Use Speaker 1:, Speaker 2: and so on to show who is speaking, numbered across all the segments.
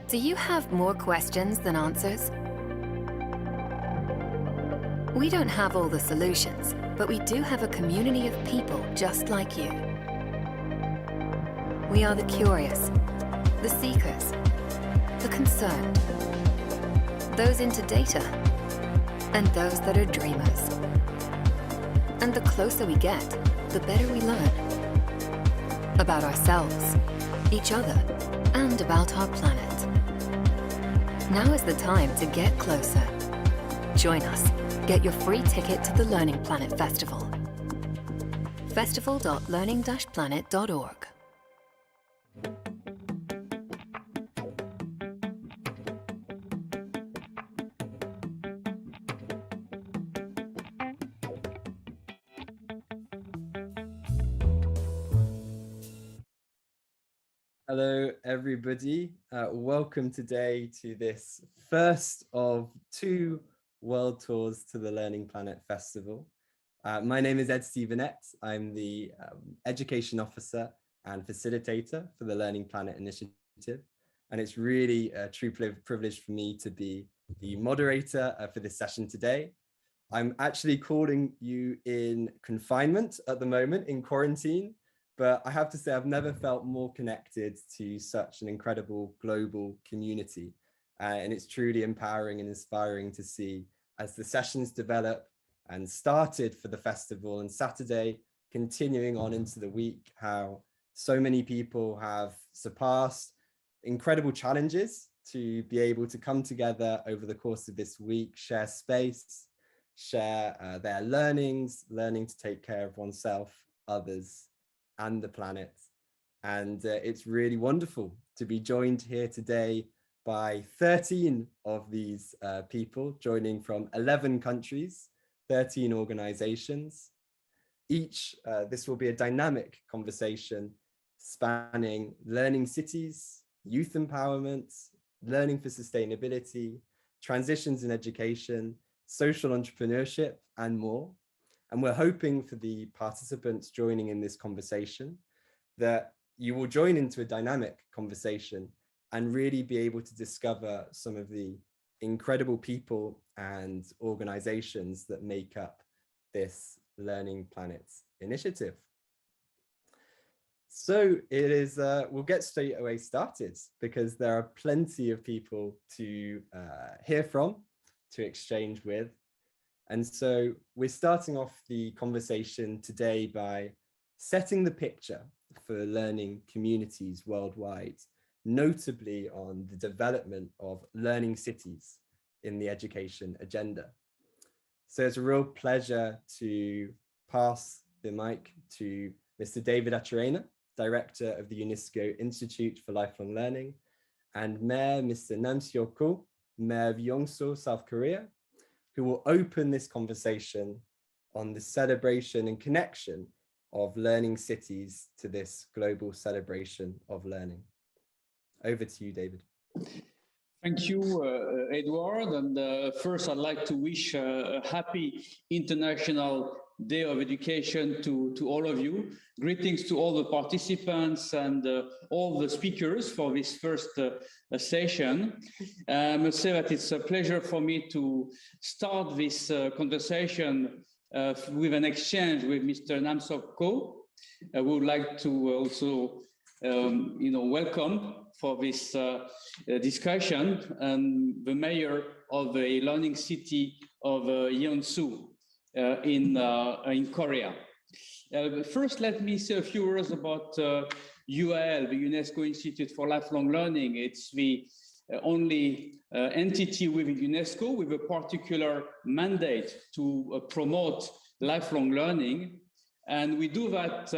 Speaker 1: Do you have more questions than answers? We don't have all the solutions, but we do have a community of people just like you. We are the curious, the seekers, the concerned, those into data, and those that are dreamers. And the closer we get, the better we learn. About ourselves, each other, and about our planet. Now is the time to get closer. Join us. Get your free ticket to the Learning Planet Festival. festival.learning-planet.org.
Speaker 2: Hello, everybody. Welcome today to this first of two world tours to the Learning Planet Festival. My name is Ed Stevenette. I'm the Education Officer and Facilitator for the Learning Planet Initiative. And it's really a true privilege for me to be the moderator for this session today. I'm actually calling you in confinement at the moment, in quarantine. But I have to say, I've never felt more connected to such an incredible global community. And it's truly empowering and inspiring to see as the sessions develop and started for the festival and Saturday, continuing on into the week, how so many people have surpassed incredible challenges to be able to come together over the course of this week, share space, share their learnings, learning to take care of oneself, others, and the planet. And it's really wonderful to be joined here today by 13 of these people joining from 11 countries, 13 organizations. This will be a dynamic conversation spanning learning cities, youth empowerment, learning for sustainability, transitions in education, social entrepreneurship, and more. And we're hoping for the participants joining in this conversation that you will join into a dynamic conversation and really be able to discover some of the incredible people and organizations that make up this Learning Planet initiative. So it is, we'll get straight away started because there are plenty of people to hear from, to exchange with. And so we're starting off the conversation today by setting the picture for learning communities worldwide, notably on the development of learning cities in the education agenda. So it's a real pleasure to pass the mic to Mr. David Acherena, Director of the UNESCO Institute for Lifelong Learning, and Mayor Mr. Nam Seok Ko, Mayor of Yeongso, South Korea, who will open this conversation on the celebration and connection of learning cities to this global celebration of learning. Over to you, David.
Speaker 3: Thank you, Edward. And first, I'd like to wish a happy International Day of Education to all of you. Greetings to all the participants and all the speakers for this first session. I must say that it's a pleasure for me to start this conversation with an exchange with Mr. Nam Seok Ko. I would like to also welcome for this discussion and the mayor of the learning city of Yeonsu in Korea. First, let me say a few words about UIL, the UNESCO Institute for Lifelong Learning. It's the only entity within UNESCO with a particular mandate to promote lifelong learning. And we do that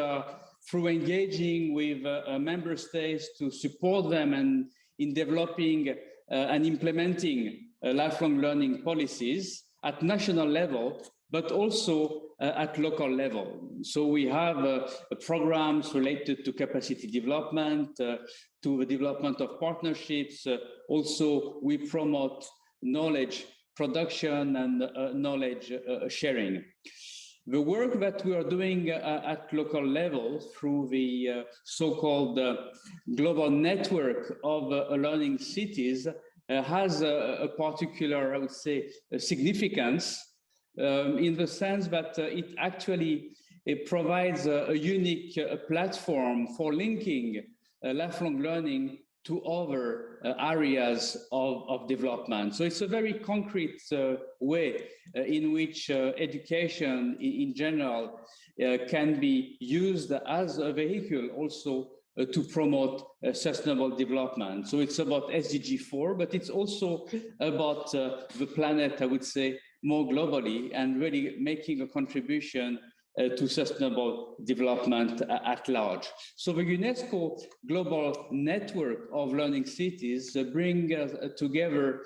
Speaker 3: through engaging with member states to support them and in developing and implementing lifelong learning policies at national level, but also at local level. So we have programs related to capacity development, to the development of partnerships. Also, we promote knowledge production and knowledge sharing. The work that we are doing at local level through the so-called global network of learning cities has a particular, I would say, significance in the sense that it provides a unique platform for linking lifelong learning to other areas of development. So it's a very concrete way in which education in general can be used as a vehicle also to promote sustainable development. So it's about SDG 4, but it's also about the planet, I would say, more globally, and really making a contribution to sustainable development at large. So the UNESCO Global Network of Learning Cities bring together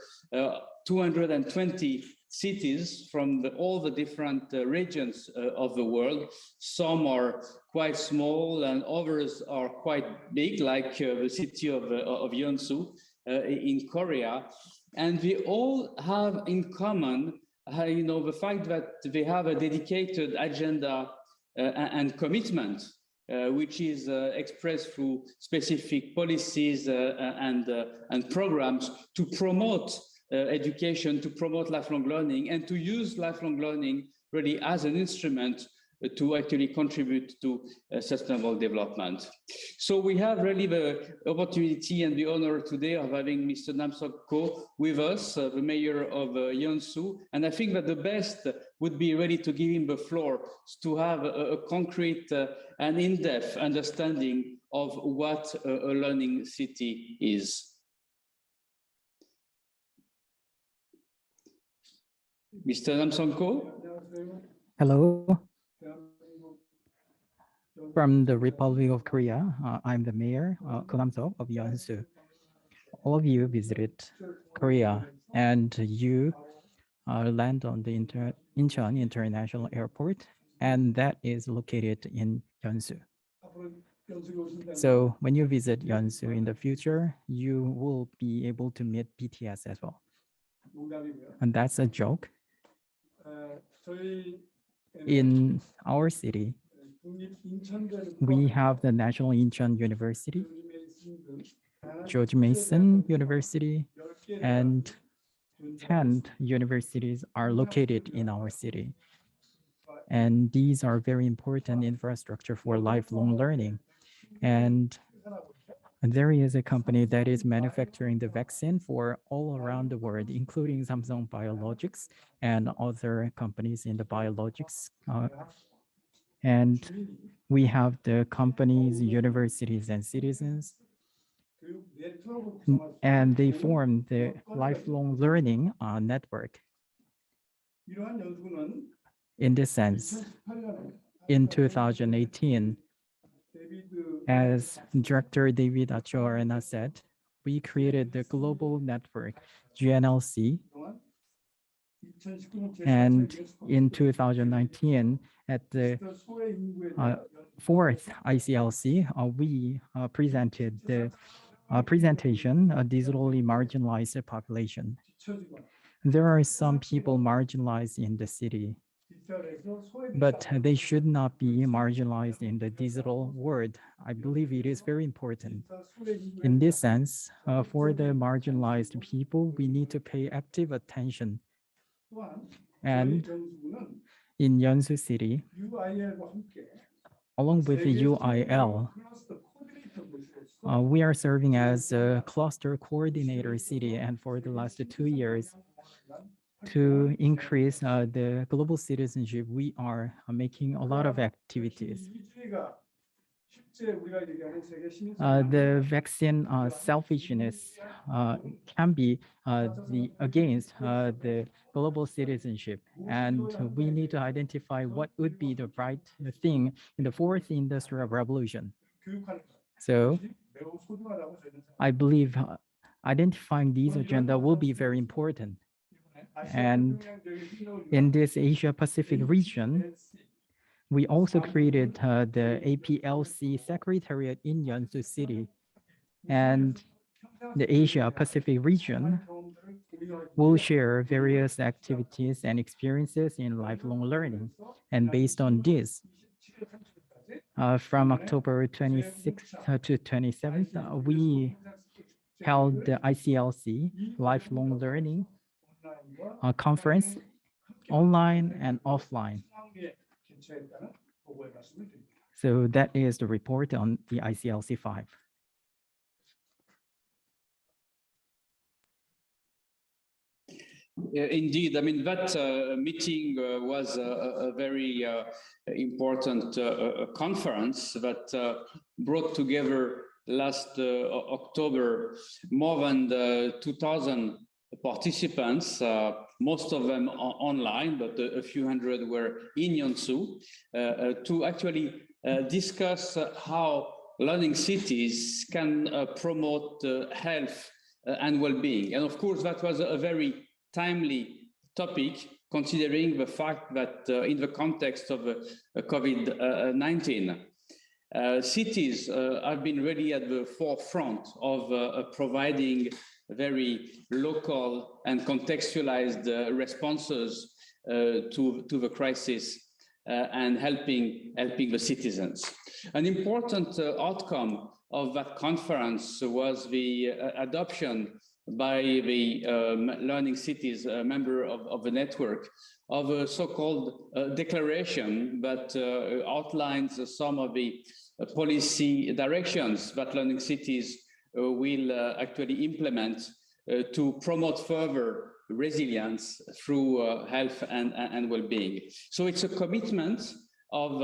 Speaker 3: 220 cities from all the different regions of the world. Some are quite small and others are quite big, like the city of Yeonsu in Korea. And we all have in common the fact that they have a dedicated agenda and commitment, which is expressed through specific policies and programs to promote education, to promote lifelong learning, and to use lifelong learning really as an instrument to actually contribute to sustainable development. So we have really the opportunity and the honor today of having Mr. Nam-seok Ko with us, the mayor of Yeonsu. And I think that the best would be really to give him the floor to have a concrete and in-depth understanding of what a learning city is. Mr. Nam-seok Ko?
Speaker 4: Hello. From the Republic of Korea, I'm the mayor, Ko Nam-seok of Yeonsu. All of you visited Korea and you land on the Incheon International Airport, and that is located in Yeonsu. So when you visit Yeonsu in the future, you will be able to meet BTS as well. And that's a joke. In our city, we have the National Incheon University, George Mason University, and 10 universities are located in our city. And these are very important infrastructure for lifelong learning. And there is a company that is manufacturing the vaccine for all around the world, including Samsung Biologics and other companies in the biologics. And we have the companies, universities, and citizens, and they form the lifelong learning network. In this sense, in 2018, as Director David Acho-Arena said, we created the global network, GNLC. And in 2019, at the fourth ICLC, we presented the presentation, Digitally Marginalized Population. There are some people marginalized in the city, but they should not be marginalized in the digital world. I believe it is very important. In this sense, for the marginalized people, we need to pay active attention. And in Yeonsu City, along with the UIL, we are serving as a cluster coordinator city, and for the last 2 years, to increase the global citizenship, we are making a lot of activities. The vaccine selfishness can be against the global citizenship, and we need to identify what would be the right thing in the fourth industrial revolution. So I believe identifying these agenda will be very important. And in this Asia Pacific region, we also created the APLC Secretariat in Yeonsu City. And the Asia Pacific region We'll share various activities and experiences in lifelong learning. And based on this, from October 26th to 27th, we held the ICLC Lifelong Learning Conference, online and offline. So that is the report on the ICLC 5.
Speaker 3: Indeed, I mean, that meeting was a very important conference that brought together last October more than 2,000 participants, most of them online, but a few hundred were in Yeonsu, to actually discuss how learning cities can promote health and well-being. And of course, that was a very timely topic, considering the fact that in the context of COVID-19, cities have been really at the forefront of providing very local and contextualized responses to the crisis and helping the citizens. An important outcome of that conference was the adoption by the Learning Cities member of the network of a so-called declaration that outlines some of the policy directions that Learning Cities will actually implement to promote further resilience through health and well-being. So it's a commitment of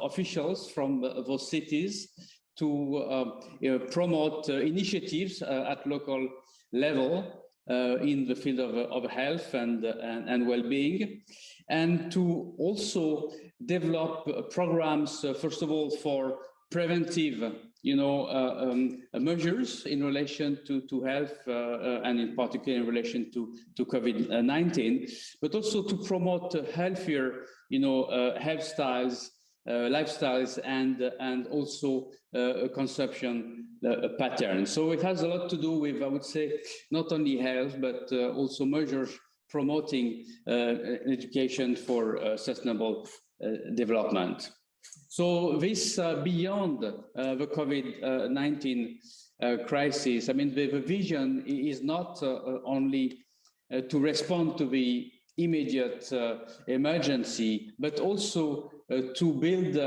Speaker 3: officials from those cities to promote initiatives at local level in the field of health and well-being, and to also develop programs, first of all, for preventive measures in relation to health and in particular in relation to COVID-19, but also to promote healthier, health styles, lifestyles, and also consumption patterns. So it has a lot to do with, I would say, not only health, but also measures promoting education for sustainable development. So this beyond the COVID-19 crisis, I mean, the vision is not only to respond to the immediate emergency, but also to build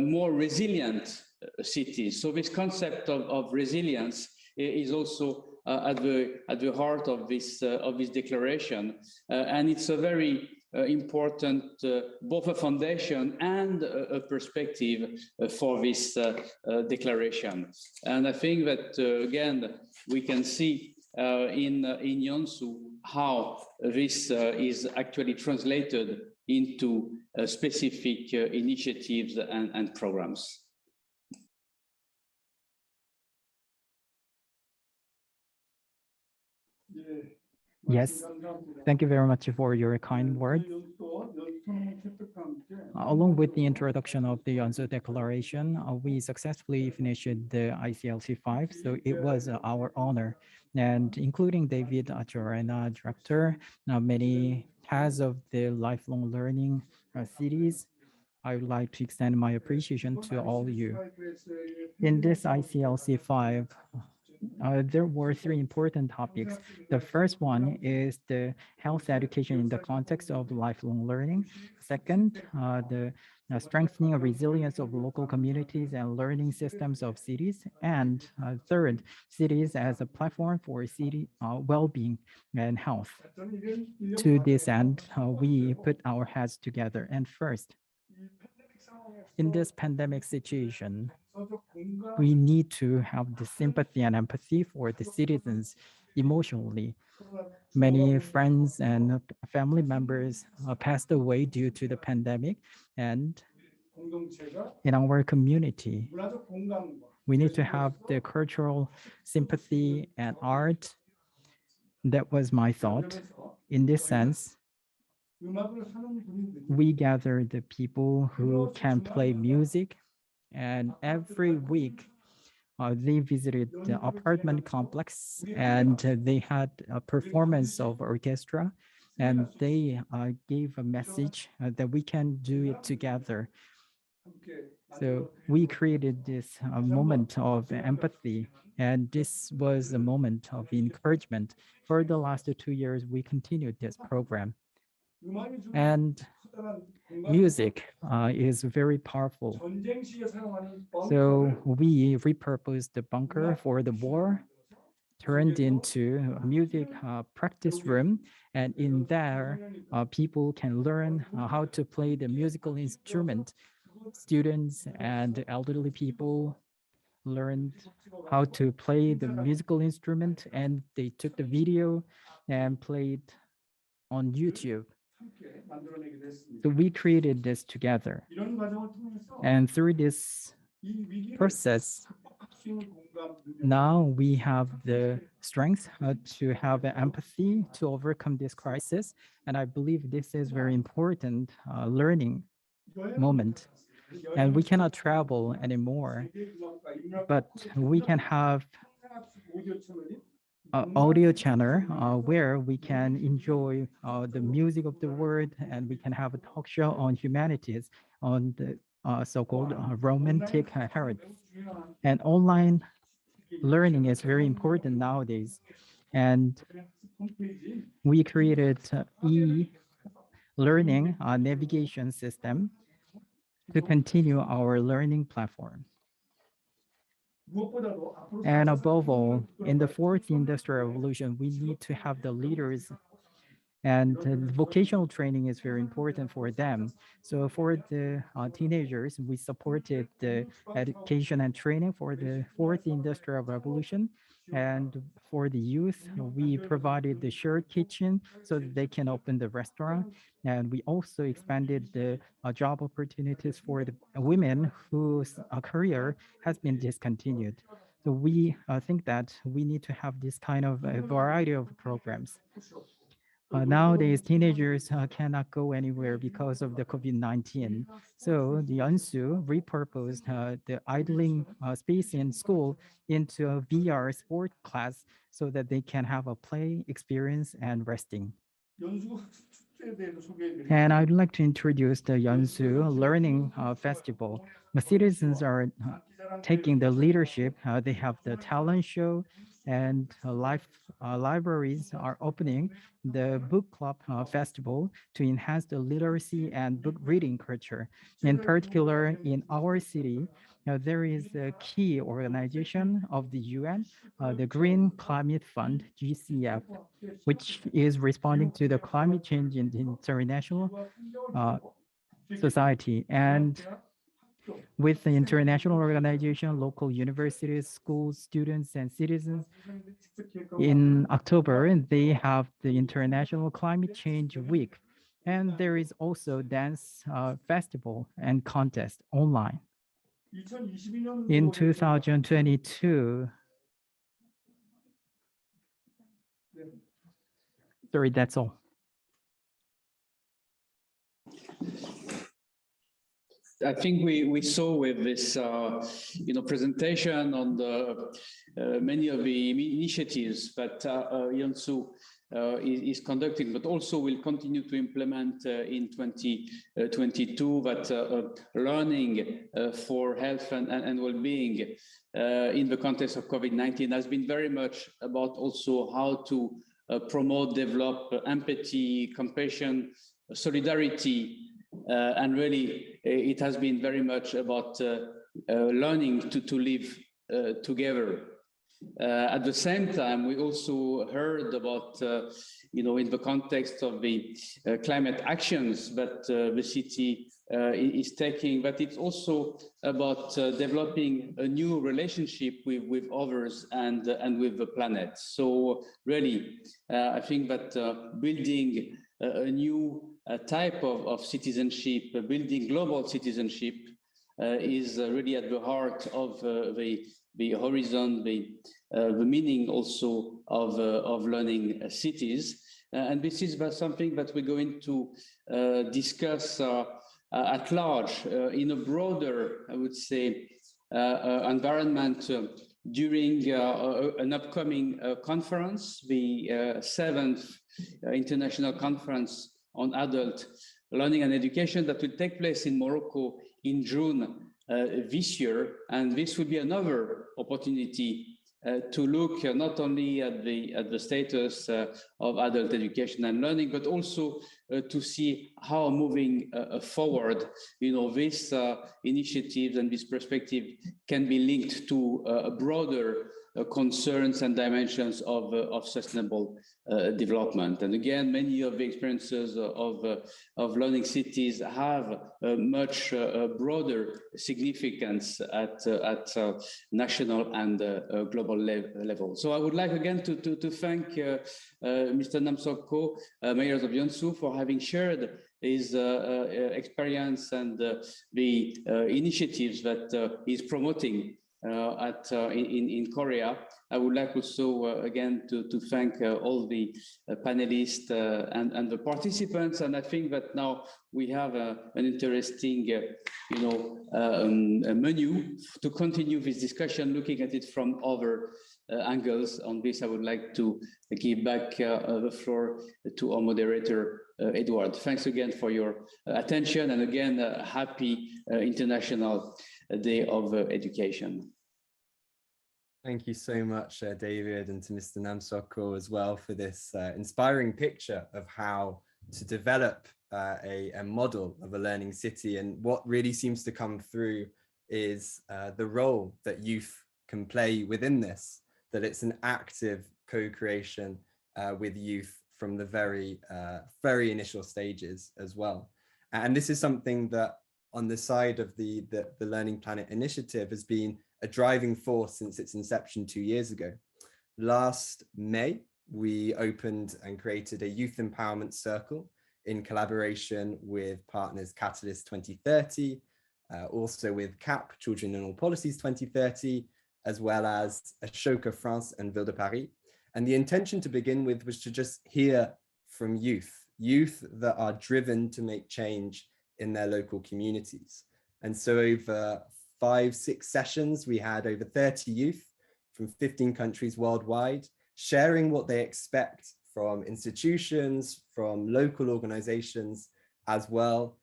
Speaker 3: more resilient cities. So this concept of resilience is also at the heart of this declaration, and it's a very important both a foundation and a perspective for this declaration. And I think that again we can see in Yeonsu how this is actually translated into specific initiatives and programs.
Speaker 4: Yes, thank you very much for your kind words. Along with the introduction of the Yeonsu Declaration, we successfully finished the ICLC 5, so it was our honor. And including David Ajorena, director, many heads of the lifelong learning cities, I would like to extend my appreciation to all of you. In this ICLC 5, there were three important topics. The first one is the health education in the context of lifelong learning. Second, the strengthening of resilience of local communities and learning systems of cities. And third, cities as a platform for city well-being and health. To this end, we put our heads together. And first, in this pandemic situation, we need to have the sympathy and empathy for the citizens emotionally. Many friends and family members passed away due to the pandemic, and in our community, we need to have the cultural sympathy and art. That was my thought. In this sense, we gather the people who can play music, and every week they visited the apartment complex and they had a performance of orchestra, and they gave a message that we can do it together. So we created this moment of empathy, and this was a moment of encouragement. For the last 2 years, we continued this program. And music is very powerful. So we repurposed the bunker for the war, turned into a music practice room. And in there, people can learn how to play the musical instrument. Students and elderly people learned how to play the musical instrument, and they took the video and played on YouTube. So we created this together. And through this process, now we have the strength to have empathy to overcome this crisis. And I believe this is very important learning moment. And we cannot travel anymore, but we can have audio channel where we can enjoy the music of the world, and we can have a talk show on humanities, on the so-called romantic heritage. And online learning is very important nowadays. And we created e-learning navigation system to continue our learning platform. And above all, in the fourth industrial revolution, we need to have the leaders, and vocational training is very important for them. So for the teenagers, we supported the education and training for the fourth industrial revolution. And for the youth, we provided the shared kitchen so that they can open the restaurant. And we also expanded the job opportunities for the women whose career has been discontinued. So we think that we need to have this kind of a variety of programs. Nowadays, teenagers cannot go anywhere because of the COVID-19. So the Yeonsu repurposed the idling space in school into a VR sport class so that they can have a play experience and resting. And I'd like to introduce the Yeonsu Learning Festival. The citizens are taking the leadership. They have the talent show, and libraries are opening the book club festival to enhance the literacy and book reading culture. In particular, in our city, there is a key organization of the UN, the Green Climate Fund, GCF, which is responding to the climate change in the international society. And with the international organization, local universities, schools, students, and citizens, in October, they have the International Climate Change Week. And there is also dance festival and contest online. In 2022, sorry, that's all.
Speaker 3: I think we saw with this presentation on the many of the initiatives that Yeonsu is conducting, but also will continue to implement in 2022, that learning for health and well-being in the context of COVID-19 has been very much about also how to promote, develop empathy, compassion, solidarity, and really it has been very much about learning to live together. At the same time, we also heard about, in the context of the climate actions that the city is taking, but it's also about developing a new relationship with others and with the planet. So really, I think that building a new type of citizenship, building global citizenship, is really at the heart of the horizon, the meaning also of learning cities. And this is something that we're going to discuss at large in a broader, I would say, environment during an upcoming conference, the 7th International Conference on Adult Learning and Education that will take place in Morocco in June this year. And this will be another opportunity to look not only at the status of adult education and learning, but also to see how moving forward, these initiatives and this perspective can be linked to broader concerns and dimensions of sustainable development. And again, many of the experiences of learning cities have a much broader significance at national and global level. So I would like again to thank Mr. Namsok Ko, Mayor of Yeonsu, for having shared his experience and the initiatives that he's promoting in Korea. I would like also again to thank all the panelists and the participants. And I think that now we have an interesting menu to continue this discussion, looking at it from other angles. On this, I would like to give back the floor to our moderator, Edward. Thanks again for your attention, and again, happy International Day of Education.
Speaker 2: Thank you so much, David, and to Mr. Namsok Ko as well for this inspiring picture of how to develop a model of a learning city. And what really seems to come through is the role that youth can play within this, that it's an active co-creation with youth from the very initial stages as well. And this is something that on the side of the Learning Planet initiative has been a driving force since its inception 2 years ago. Last May, we opened and created a youth empowerment circle in collaboration with partners Catalyst 2030, also with CAP, Children in All Policies 2030, as well as Ashoka France and Ville de Paris. And the intention to begin with was to just hear from youth that are driven to make change in their local communities. And so over 5-6 sessions, we had over 30 youth from 15 countries worldwide, sharing what they expect from institutions, from local organizations as well,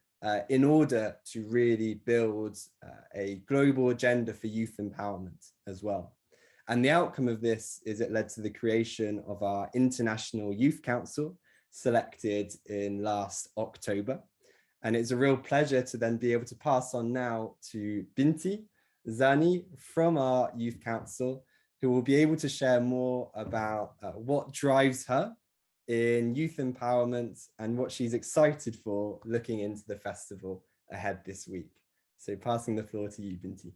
Speaker 2: in order to really build a global agenda for youth empowerment as well. And the outcome of this is it led to the creation of our International Youth Council, selected in last October. And it's a real pleasure to then be able to pass on now to Binti Zani from our Youth Council, who will be able to share more about what drives her in youth empowerment and what she's excited for looking into the festival ahead this week. So passing the floor to you, Binti.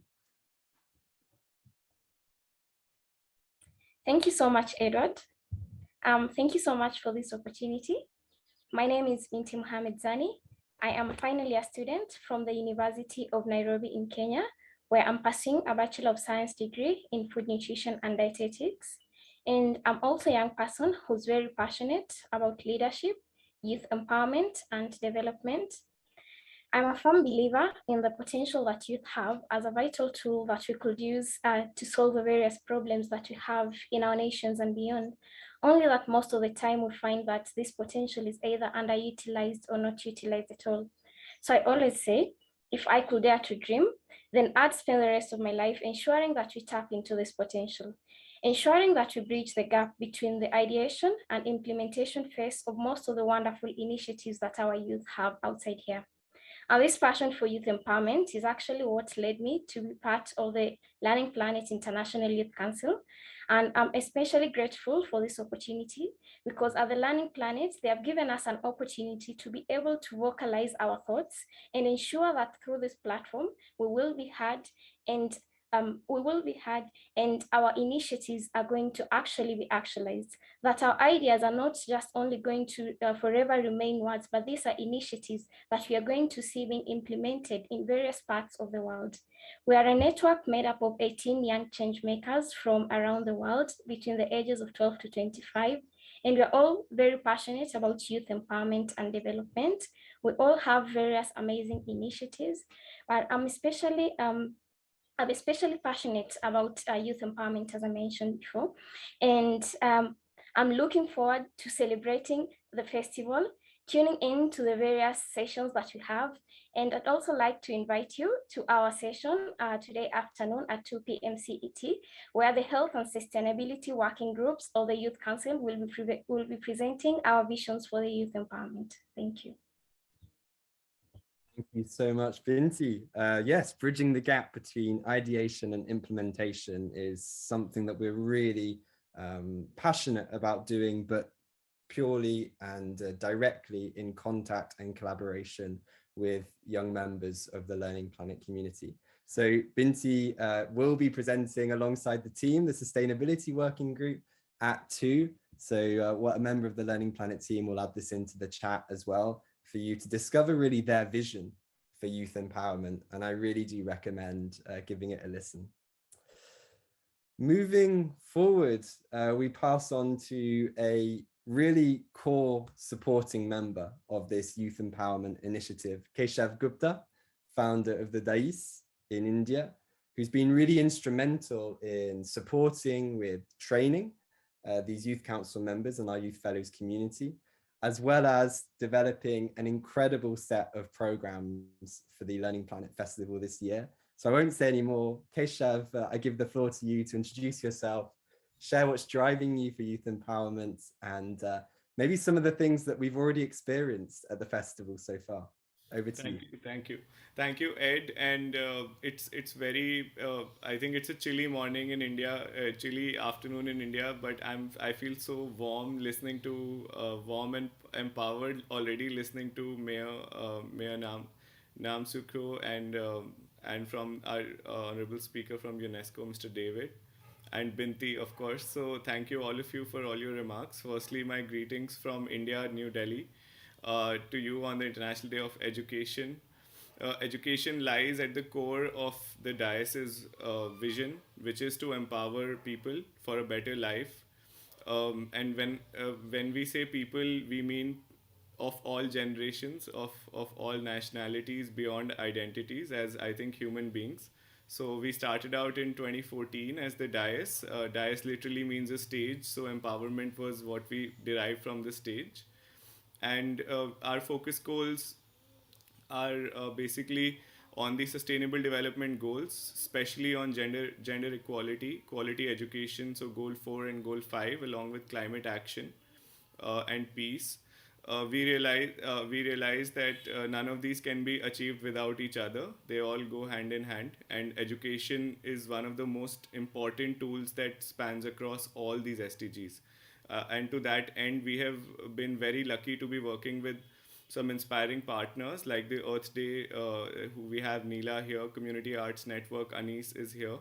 Speaker 5: Thank you so much, Edward. Thank you so much for this opportunity. My name is Binti Mohamed Zani. I am a final year student from the University of Nairobi in Kenya, where I'm pursuing a Bachelor of Science degree in Food Nutrition and Dietetics. And I'm also a young person who's very passionate about leadership, youth empowerment, and development. I'm a firm believer in the potential that youth have as a vital tool that we could use to solve the various problems that we have in our nations and beyond. Only that most of the time we find that this potential is either underutilized or not utilized at all. So I always say, if I could dare to dream, then I'd spend the rest of my life ensuring that we tap into this potential, ensuring that we bridge the gap between the ideation and implementation phase of most of the wonderful initiatives that our youth have outside here. And this passion for youth empowerment is actually what led me to be part of the Learning Planet International Youth Council. And I'm especially grateful for this opportunity because at the Learning Planet, they have given us an opportunity to be able to vocalize our thoughts and ensure that through this platform, we will be heard and our initiatives are going to actually be actualized, that our ideas are not just only going to forever remain words, but these are initiatives that we are going to see being implemented in various parts of the world. We are a network made up of 18 young change makers from around the world between the ages of 12 to 25. And we're all very passionate about youth empowerment and development. We all have various amazing initiatives, but I'm especially I'm especially passionate about youth empowerment, as I mentioned before, and I'm looking forward to celebrating the festival, tuning in to the various sessions that we have. And I'd also like to invite you to our session today afternoon at 2 p.m. CET, where the Health and Sustainability Working Groups of the Youth Council will be presenting our visions for the youth empowerment. Thank you.
Speaker 2: Thank you so much, Binti. Yes, bridging the gap between ideation and implementation is something that we're really passionate about doing, but purely and directly in contact and collaboration with young members of the Learning Planet community. So Binti will be presenting alongside the team, the Sustainability Working Group at 2. So what a member of the Learning Planet team will add this into the chat as well for you to discover really their vision for youth empowerment. And I really do recommend giving it a listen. Moving forward, we pass on to a really core supporting member of this youth empowerment initiative, Keshav Gupta, founder of the DAIS in India, who's been really instrumental in supporting with training these youth council members and our youth fellows community, as well as developing an incredible set of programs for the Learning Planet Festival this year. So I won't say any more. Keshav, I give the floor to you to introduce yourself, share what's driving you for youth empowerment, and maybe some of the things that we've already experienced at the festival so far. Over to you.
Speaker 6: Thank you, Ed. And it's very. I think it's a chilly morning in India, chilly afternoon in India. But I feel so warm listening to warm and empowered already listening to Mayor Nam Sukho and from our honorable speaker from UNESCO, Mr. David, and Binti, of course. So thank you all of you for all your remarks. Firstly, my greetings from India, New Delhi, to you on the International Day of Education. Education lies at the core of the diocese vision, which is to empower people for a better life. And when we say people, we mean of all generations, of all nationalities, beyond identities, as I think human beings. So we started out in 2014 as the DIAS. DIAS literally means a stage, so empowerment was what we derived from the stage. And our focus goals are basically on the sustainable development goals, especially on gender equality, quality education, so goal 4 and goal 5, along with climate action and peace. We realize that none of these can be achieved without each other. They all go hand in hand, and education is one of the most important tools that spans across all these SDGs. And to that end, we have been very lucky to be working with some inspiring partners like the Earth Day, who we have Neela here, Community Arts Network, Anis is here,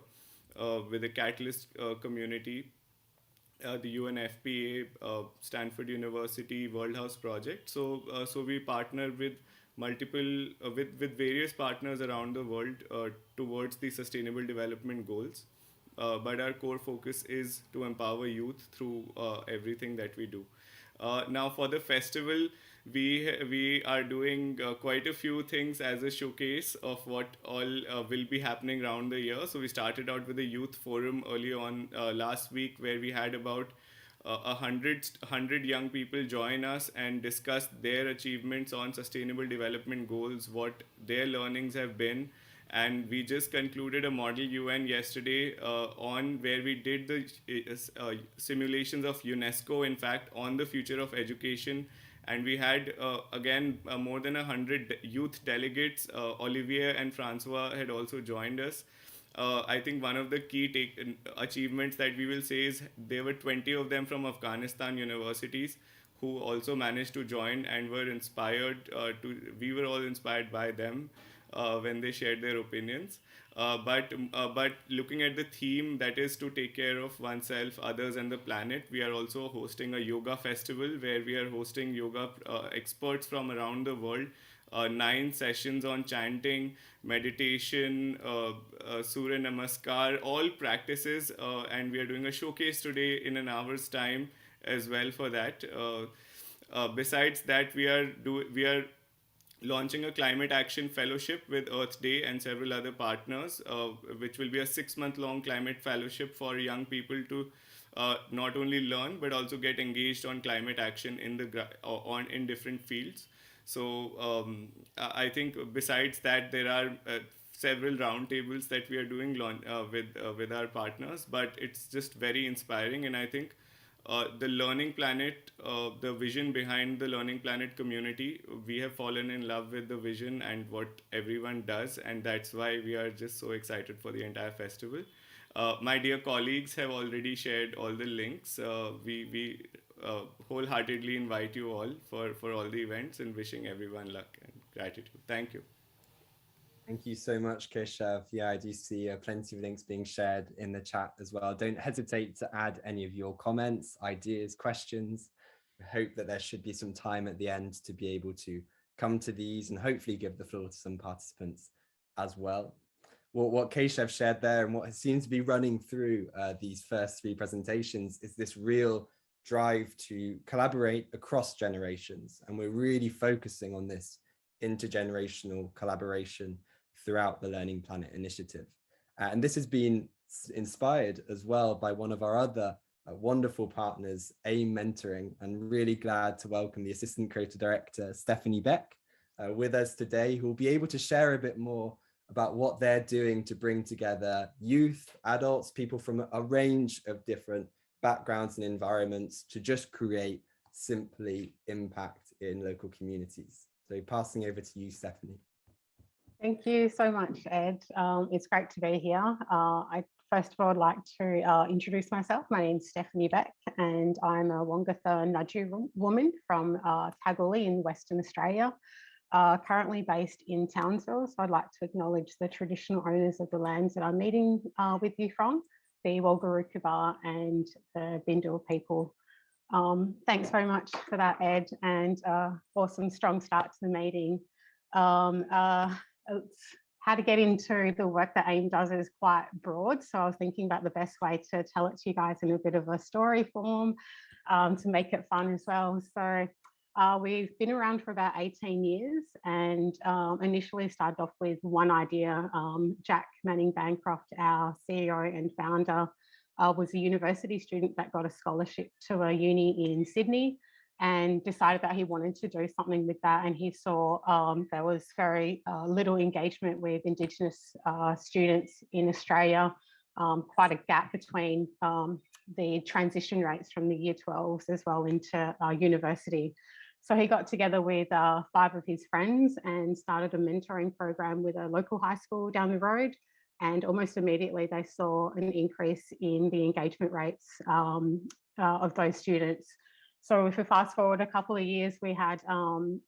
Speaker 6: with the Catalyst community, the UNFPA, Stanford University, World House Project. So we partner with multiple, with various partners around the world towards the sustainable development goals. But our core focus is to empower youth through everything that we do. Now for the festival, we are doing quite a few things as a showcase of what all will be happening around the year. So we started out with a youth forum early on last week, where we had about 100 young people join us and discuss their achievements on sustainable development goals, what their learnings have been. And we just concluded a model UN yesterday on where we did the simulations of UNESCO, in fact, on the future of education. And we had, again, more than 100 youth delegates. Olivier and Francois had also joined us. I think one of the key achievements that we will say is there were 20 of them from Afghanistan universities who also managed to join and were inspired we were all inspired by them when they shared their opinions. But looking at the theme, that is to take care of oneself, others, and the planet, we are also hosting a yoga festival where we are hosting yoga experts from around the world. 9 sessions on chanting, meditation, Surya Namaskar, all practices, and we are doing a showcase today in an hour's time as well for that. Besides that, we are launching a climate action fellowship with Earth Day and several other partners, which will be a 6-month-long climate fellowship for young people to not only learn but also get engaged on climate action in different fields. So I think besides that, there are several roundtables that we are doing with our partners, but it's just very inspiring, and I think the Learning Planet, the vision behind the Learning Planet community, we have fallen in love with the vision and what everyone does, and that's why we are just so excited for the entire festival. My dear colleagues have already shared all the links. We wholeheartedly invite you all for all the events, and wishing everyone luck and gratitude. Thank you.
Speaker 2: Thank you so much, Keshav. Yeah, I do see plenty of links being shared in the chat as well. Don't hesitate to add any of your comments, ideas, questions. I hope that there should be some time at the end to be able to come to these and hopefully give the floor to some participants as well. What Keshav shared there and what seems to be running through these first 3 presentations is this real drive to collaborate across generations. And we're really focusing on this intergenerational collaboration throughout the Learning Planet initiative. And this has been inspired as well by one of our other wonderful partners, AIM Mentoring, and really glad to welcome the Assistant Creative Director, Stephanie Beck, with us today, who will be able to share a bit more about what they're doing to bring together youth, adults, people from a range of different backgrounds and environments to just create simply impact in local communities. So passing over to you, Stephanie.
Speaker 7: Thank you so much, Ed. It's great to be here. I first of all would like to introduce myself. My name is Stephanie Beck, and I'm a Wongatha Nudju woman from Kalgoorlie in Western Australia, currently based in Townsville. So I'd like to acknowledge the traditional owners of the lands that I'm meeting with you from, the Walgarukuba and the Bindal people. Thanks very much for that, Ed, and awesome, strong start to the meeting. How to get into the work that AIM does is quite broad, so I was thinking about the best way to tell it to you guys in a bit of a story form to make it fun as well. So we've been around for about 18 years and initially started off with one idea. Jack Manning Bancroft, our CEO and founder, was a university student that got a scholarship to a uni in Sydney and decided that he wanted to do something with that. And he saw there was very little engagement with Indigenous students in Australia, quite a gap between the transition rates from the year 12s as well into university. So he got together with 5 of his friends and started a mentoring program with a local high school down the road. And almost immediately they saw an increase in the engagement rates of those students. So if we fast forward a couple of years, we had some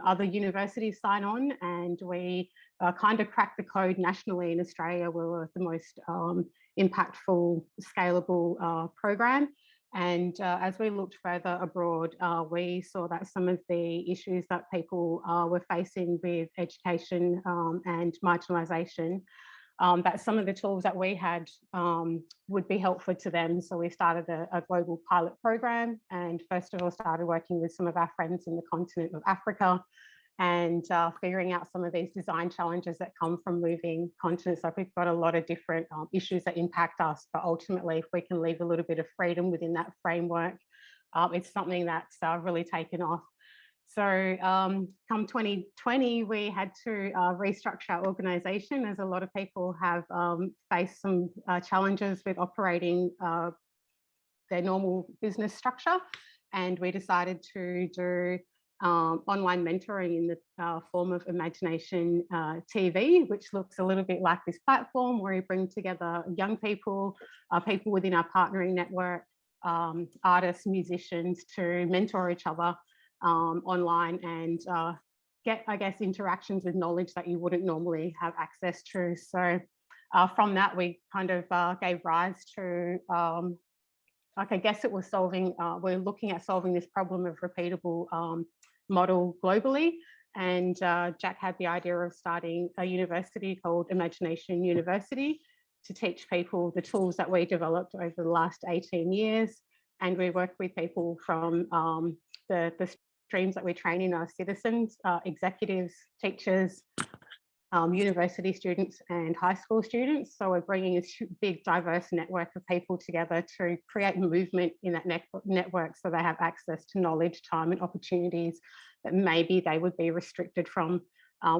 Speaker 7: other universities sign on, and we kind of cracked the code nationally in Australia. We were the most impactful, scalable program. And as we looked further abroad, we saw that some of the issues that people were facing with education and marginalisation, that some of the tools that we had would be helpful to them. So we started a global pilot program, and first of all started working with some of our friends in the continent of Africa and figuring out some of these design challenges that come from moving continents. Like we've got a lot of different issues that impact us, but ultimately if we can leave a little bit of freedom within that framework, it's something that's really taken off. So come 2020, we had to restructure our organisation, as a lot of people have faced some challenges with operating their normal business structure. And we decided to do online mentoring in the form of Imagination TV, which looks a little bit like this platform where we bring together young people, people within our partnering network, artists, musicians, to mentor each other online and get, I guess, interactions with knowledge that you wouldn't normally have access to. So from that, we kind of gave rise to, like, I guess it was solving, we're looking at solving this problem of repeatable model globally. And Jack had the idea of starting a university called Imagination University to teach people the tools that we developed over the last 18 years. And we work with people from the streams that we're training are citizens, executives, teachers, university students and high school students. So we're bringing a big diverse network of people together to create movement in that network so they have access to knowledge, time and opportunities that maybe they would be restricted from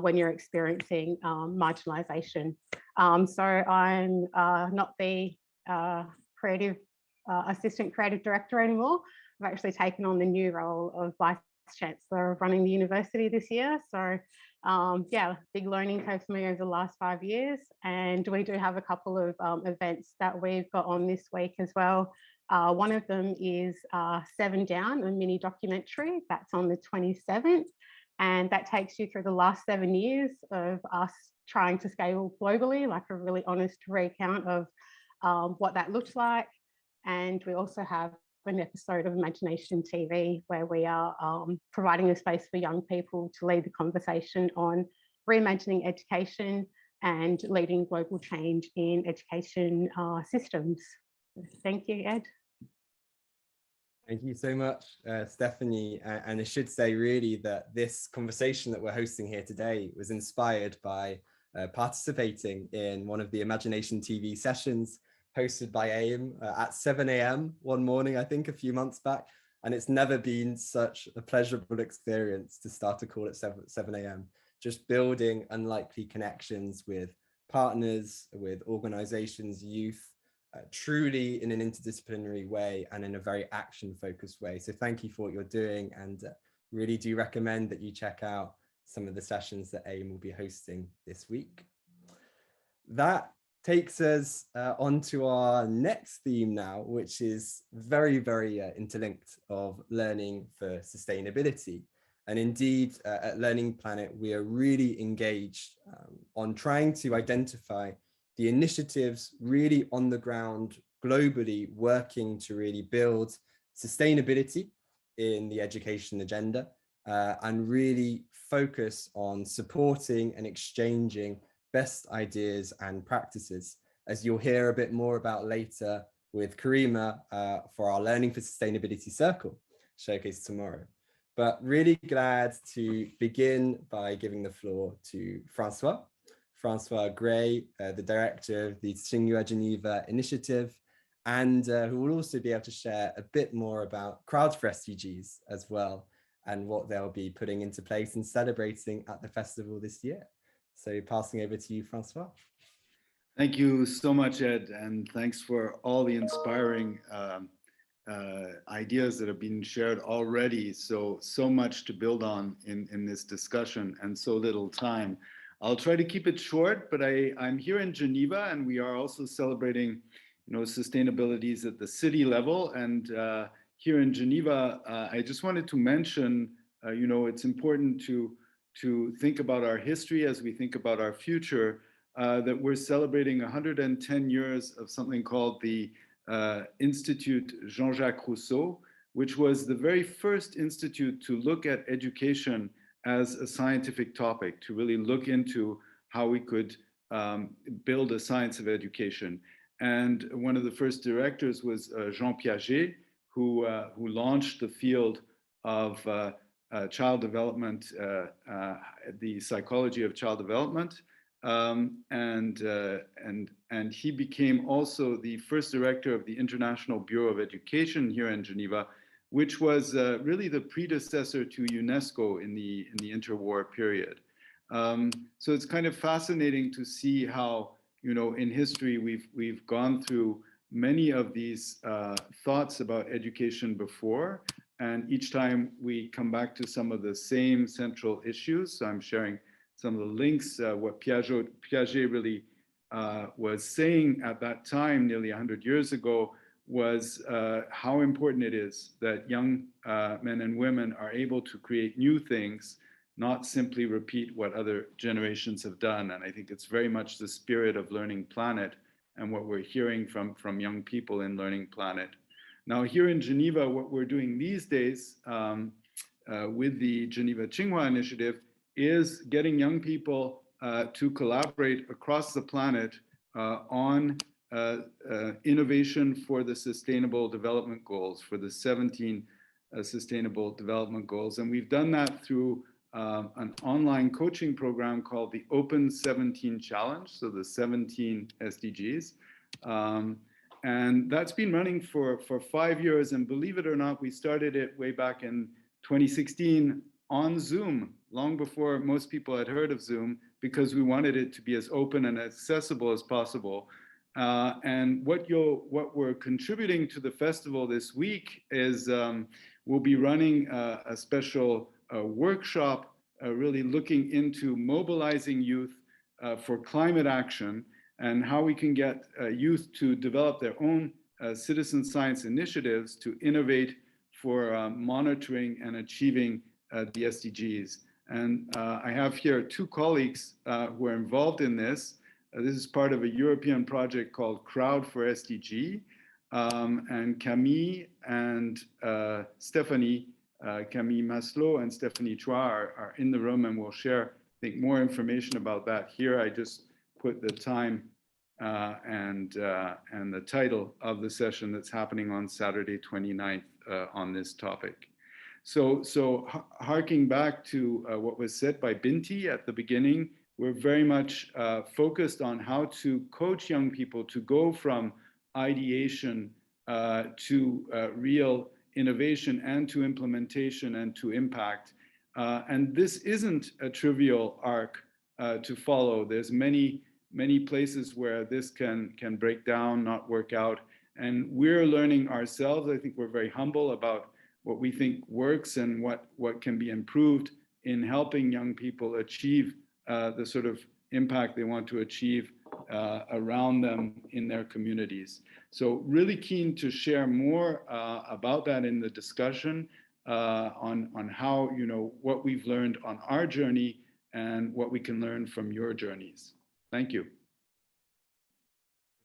Speaker 7: when you're experiencing marginalisation. So I'm not the creative assistant creative director anymore. I've actually taken on the new role of Vice Chancellor of running the university this year. So yeah, big learning curve for me over the last 5 years. And we do have a couple of events that we've got on this week as well. One of them is 7 Down, a mini documentary that's on the 27th. And that takes you through the last 7 years of us trying to scale globally, like a really honest recount of what that looks like. And we also have an episode of Imagination TV where we are providing a space for young people to lead the conversation on reimagining education and leading global change in education systems. Thank you, Ed.
Speaker 2: Thank you so much, Stephanie. And I should say really that this conversation that we're hosting here today was inspired by participating in one of the Imagination TV sessions hosted by AIM at 7 a.m. one morning, I think a few months back. And it's never been such a pleasurable experience to start a call at 7 a.m. Just building unlikely connections with partners, with organizations, youth, truly in an interdisciplinary way and in a very action-focused way. So thank you for what you're doing, and really do recommend that you check out some of the sessions that AIM will be hosting this week. That takes us onto our next theme now, which is very, very interlinked of learning for sustainability. And indeed, at Learning Planet, we are really engaged on trying to identify the initiatives really on the ground globally, working to really build sustainability in the education agenda and really focus on supporting and exchanging best ideas and practices, as you'll hear a bit more about later with Karima for our Learning for Sustainability Circle showcase tomorrow. But really glad to begin by giving the floor to Francois Gray, the director of the Tsinghua Geneva Initiative, and who will also be able to share a bit more about Crowds for SDGs as well, and what they'll be putting into place and celebrating at the festival this year. So passing over to you, Francois.
Speaker 8: Thank you so much, Ed, and thanks for all the inspiring ideas that have been shared already. So much to build on in this discussion and so little time. I'll try to keep it short, but I'm here in Geneva, and we are also celebrating, sustainabilities at the city level. And here in Geneva, I just wanted to mention, it's important to think about our history as we think about our future, that we're celebrating 110 years of something called the Institute Jean-Jacques Rousseau, which was the very first institute to look at education as a scientific topic, to really look into how we could build a science of education. And one of the first directors was Jean Piaget, who launched the field of child development, the psychology of child development, and he became also the first director of the International Bureau of Education here in Geneva, which was really the predecessor to UNESCO in the interwar period. So it's kind of fascinating to see how, in history we've gone through many of these thoughts about education before, and each time we come back to some of the same central issues. So I'm sharing some of the links, what Piaget really was saying at that time, nearly 100 years ago, was how important it is that young men and women are able to create new things, not simply repeat what other generations have done. And I think it's very much the spirit of Learning Planet and what we're hearing from young people in Learning Planet. Now, here in Geneva, what we're doing these days with the Geneva Tsinghua Initiative is getting young people to collaborate across the planet on innovation for the Sustainable Development Goals, for the 17 Sustainable Development Goals. And we've done that through an online coaching program called the Open 17 Challenge, so the 17 SDGs. And that's been running for 5 years. And believe it or not, we started it way back in 2016 on Zoom, long before most people had heard of Zoom, because we wanted it to be as open and accessible as possible. And what we're contributing to the festival this week is we'll be running a special workshop really looking into mobilizing youth for climate action and how we can get youth to develop their own citizen science initiatives to innovate for monitoring and achieving the SDGs. And I have here 2 colleagues who are involved in this. This is part of a European project called Crowd for SDG. And Camille and Stephanie, Camille Maslow and Stephanie Chua are in the room and will share, I think, more information about that here. I just put the time and the title of the session that's happening on Saturday 29th on this topic. So harking back to what was said by Binti at the beginning, we're very much focused on how to coach young people to go from ideation to real innovation and to implementation and to impact. And this isn't a trivial arc to follow. There's many places where this can break down, not work out. And we're learning ourselves. I think we're very humble about what we think works and what can be improved in helping young people achieve the sort of impact they want to achieve around them in their communities. So really keen to share more about that in the discussion on how, what we've learned on our journey and what we can learn from your journeys. Thank you.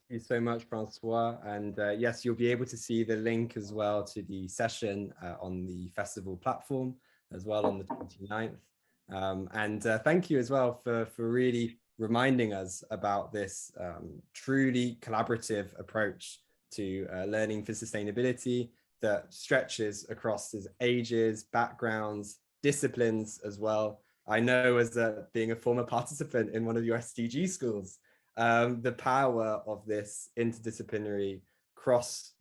Speaker 2: Thank you so much, Francois. And yes, you'll be able to see the link as well to the session on the festival platform as well on the 29th. And thank you as well for really reminding us about this truly collaborative approach to learning for sustainability that stretches across ages, backgrounds, disciplines as well. I know as being a former participant in one of your SDG schools, the power of this interdisciplinary cross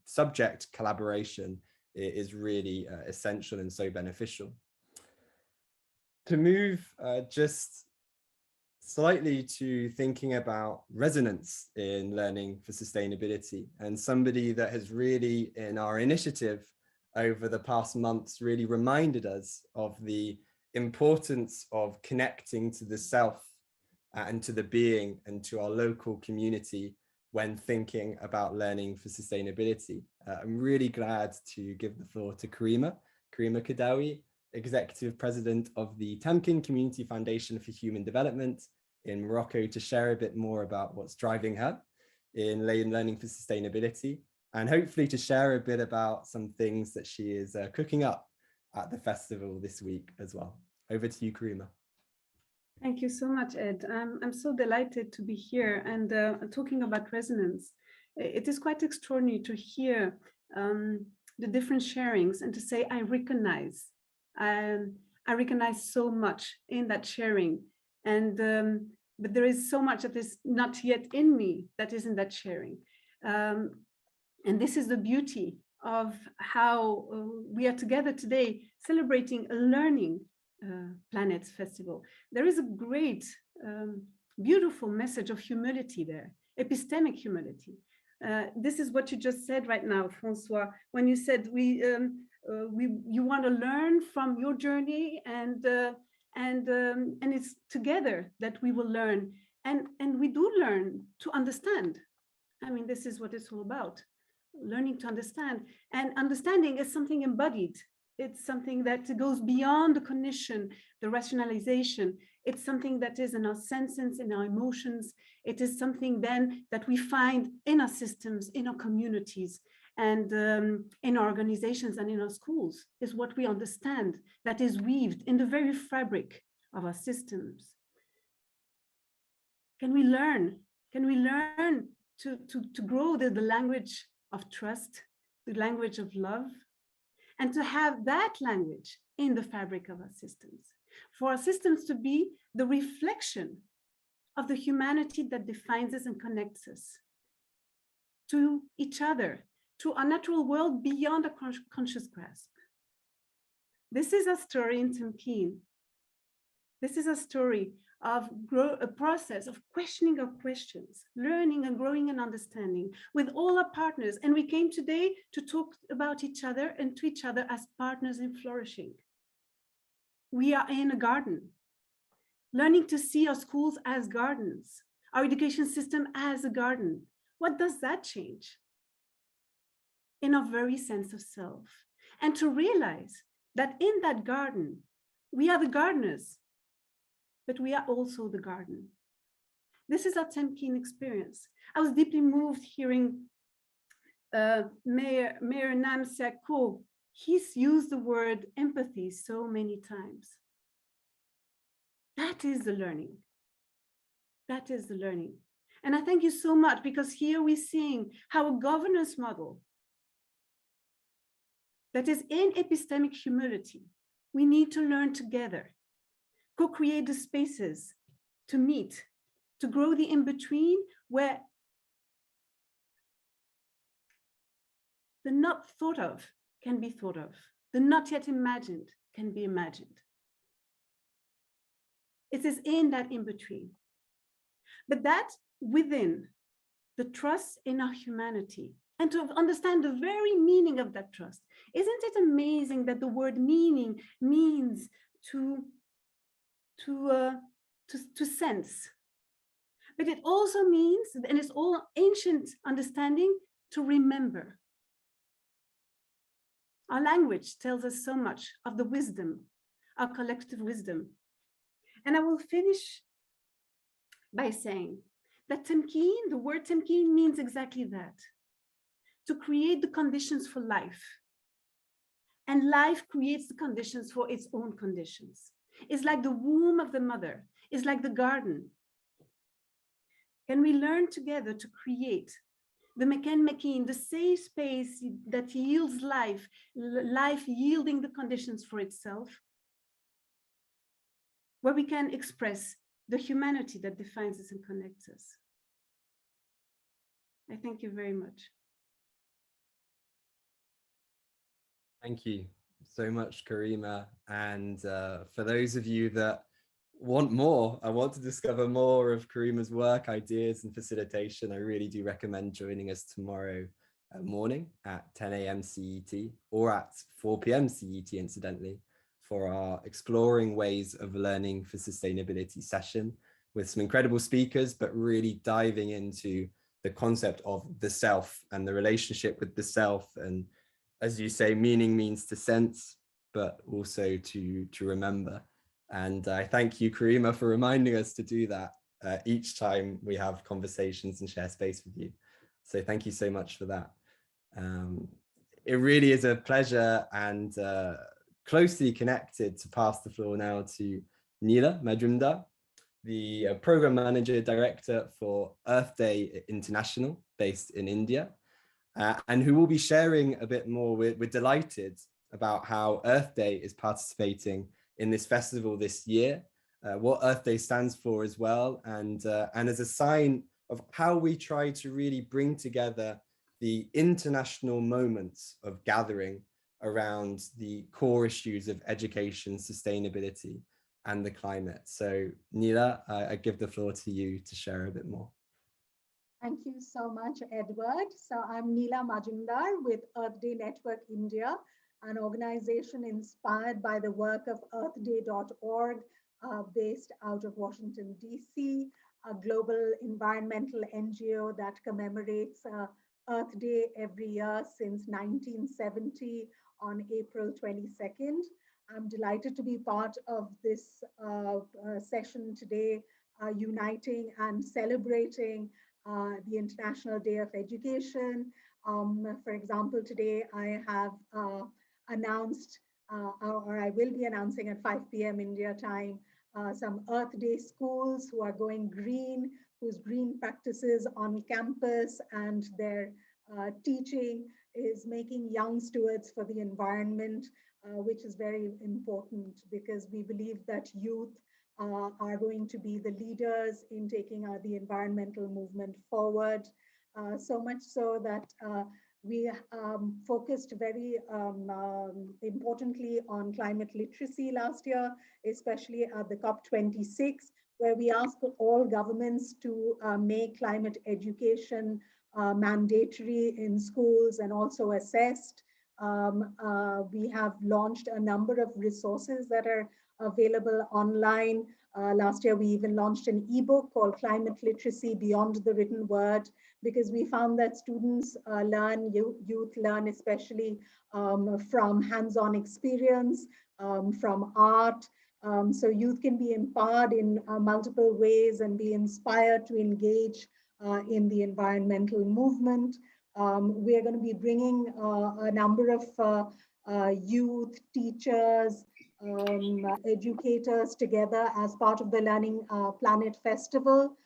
Speaker 2: subject collaboration is really essential and so beneficial. To move just slightly to thinking about resonance in learning for sustainability, and somebody that has really in our initiative over the past months really reminded us of the importance of connecting to the self and to the being and to our local community when thinking about learning for sustainability. I'm really glad to give the floor to Karima Kadawi, Executive President of the Tamkin Community Foundation for Human Development in Morocco, to share a bit more about what's driving her in learning for sustainability, and hopefully to share a bit about some things that she is cooking up at the festival this week as well. Over to you, Karima.
Speaker 9: Thank you so much, Ed. I'm so delighted to be here and talking about resonance. It is quite extraordinary to hear the different sharings and to say, I recognize so much in that sharing. And but there is so much that is not yet in me that is in that sharing. And this is the beauty of how we are together today celebrating a learning Planets Festival. There is a great, beautiful message of humility there, epistemic humility. This is what you just said right now, Francois, when you said you want to learn from your journey, and it's together that we will learn, and we do learn to understand. I mean, this is what it's all about, learning to understand, and understanding is something embodied. It's something that goes beyond the cognition, the rationalization. It's something that is in our senses, in our emotions. It is something then that we find in our systems, in our communities, and in our organizations and in our schools, is what we understand that is weaved in the very fabric of our systems. Can we learn? Can we learn to grow the language of trust, the language of love? and to have that language in the fabric of our systems, for our systems to be the reflection of the humanity that defines us and connects us to each other, to our natural world beyond a conscious grasp. This is a story in Temkin. This is a story of a process of questioning our questions, learning and growing and understanding with all our partners. And we came today to talk about each other and to each other as partners in flourishing. We are in a garden, learning to see our schools as gardens, our education system as a garden. What does that change? In our very sense of self. And to realize that in that garden, we are the gardeners, but we are also the garden. This is our Temkin experience. I was deeply moved hearing Mayor Namsak Ko. He's used the word empathy so many times. That is the learning. That is the learning. And I thank you so much, because here we're seeing how a governance model that is in epistemic humility, we need to learn together, co-create the spaces to meet, to grow the in-between where the not thought of can be thought of, the not yet imagined can be imagined. It is in that in-between. But that within the trust in our humanity, and to understand the very meaning of that trust. Isn't it amazing that the word meaning means to sense? But it also means, and it's all ancient understanding, to remember. Our language tells us so much of the wisdom, our collective wisdom. And I will finish by saying that Temkin, the word Temkin means exactly that. To create the conditions for life. And life creates the conditions for its own conditions. It's like the womb of the mother. It's like the garden. Can we learn together to create the Mekin, the safe space that yields life, life yielding the conditions for itself, where we can express the humanity that defines us and connects us. I thank you very much.
Speaker 2: Thank you so much, Karima. And for those of you that want more, I want to discover more of Karima's work, ideas, and facilitation, I really do recommend joining us tomorrow morning at 10 a.m. CET or at 4 p.m. CET, incidentally, for our Exploring Ways of Learning for Sustainability session with some incredible speakers, but really diving into the concept of the self and the relationship with the self. And as you say, meaning means to sense, but also to remember. And I thank you, Karima, for reminding us to do that each time we have conversations and share space with you. So thank you so much for that. It really is a pleasure and closely connected to pass the floor now to Neela Majumdar, the Program Manager Director for Earth Day International, based in India. And who will be sharing a bit more. We're delighted about how Earth Day is participating in this festival this year, what Earth Day stands for as well, and as a sign of how we try to really bring together the international moments of gathering around the core issues of education, sustainability, and the climate. So Neela, I give the floor to you to share a bit more.
Speaker 10: Thank you so much, Edward. So I'm Neela Majumdar with Earth Day Network India, an organization inspired by the work of earthday.org, based out of Washington, DC, a global environmental NGO that commemorates Earth Day every year since 1970 on April 22nd. I'm delighted to be part of this session today, uniting and celebrating the International Day of Education. For example, today I have announced, or I will be announcing at 5 p.m. India time, some Earth Day schools who are going green, whose green practices on campus and their teaching is making young stewards for the environment, which is very important because we believe that youth are going to be the leaders in taking the environmental movement forward. So much so that we focused very importantly on climate literacy last year, especially at the COP26, where we asked all governments to make climate education mandatory in schools and also assessed. We have launched a number of resources that are available online. Last year, we even launched an ebook called Climate Literacy Beyond the Written Word, because we found that students youth learn especially from hands-on experience, from art. So youth can be empowered in multiple ways and be inspired to engage in the environmental movement. We are going to be bringing a number of youth, teachers, educators together as part of the Learning Planet Festival.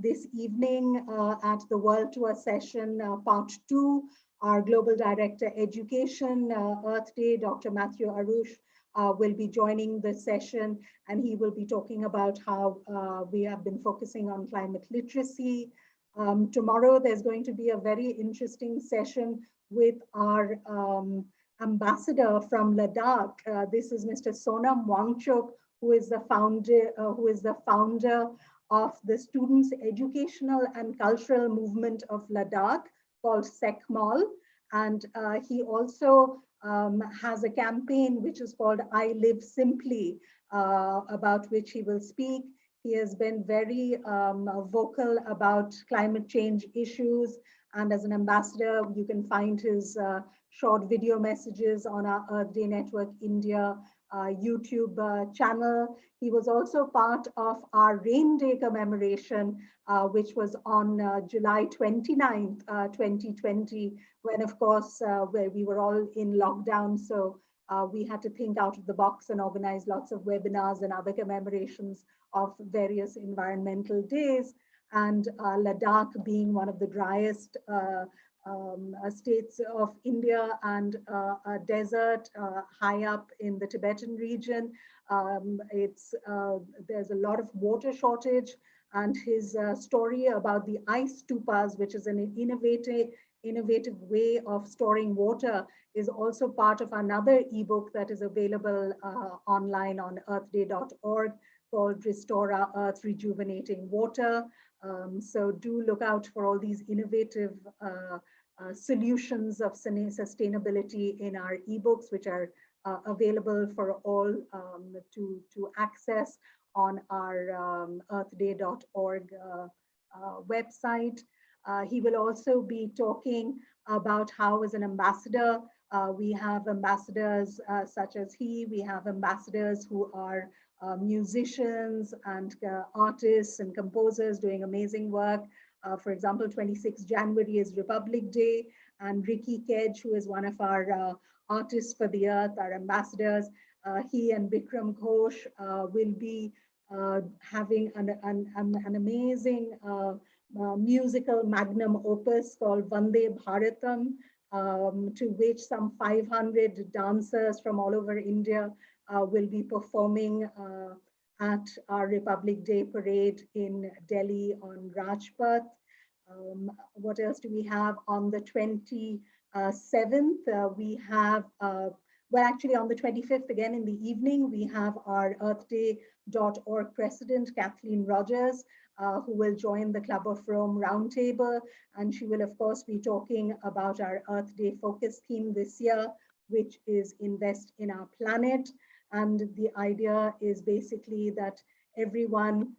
Speaker 10: This evening at the World Tour session, part 2, our Global Director Education, Earth Day, Dr. Matthew Arush, will be joining the session, and he will be talking about how we have been focusing on climate literacy. Tomorrow, there's going to be a very interesting session with our ambassador from Ladakh. This is Mr. Sonam Wangchuk, who is the founder of the Students' Educational and Cultural Movement of Ladakh, called SECMOL. And he also has a campaign which is called I Live Simply, about which he will speak. He has been very vocal about climate change issues. And as an ambassador, you can find his short video messages on our Earth Day Network India YouTube channel. He was also part of our Rain Day commemoration, which was on July 29th, 2020, when, of course, where we were all in lockdown. So we had to think out of the box and organize lots of webinars and other commemorations of various environmental days. And Ladakh being one of the driest states of India and a desert high up in the Tibetan region. There's a lot of water shortage, and his story about the ice stupas, which is an innovative way of storing water, is also part of another ebook that is available online on earthday.org called Restore Our Earth, Rejuvenating Water. So do look out for all these innovative solutions of sustainability in our ebooks, which are available for all to access on our earthday.org website. He will also be talking about how, as an ambassador, we have ambassadors such as he. We have ambassadors who are musicians and artists and composers doing amazing work. For example, 26 January is Republic Day, and Ricky Kedge, who is one of our artists for the earth, our ambassadors, he and Bikram Ghosh will be having an amazing musical magnum opus called Vande Bharatam, to which some 500 dancers from all over India will be performing at our Republic Day parade in Delhi on Rajpath. What else do we have? On the 27th, we have, well, actually on the 25th, again in the evening, we have our earthday.org president, Kathleen Rogers, who will join the Club of Rome roundtable. And she will, of course, be talking about our Earth Day focus theme this year, which is Invest in Our Planet. And the idea is basically that everyone,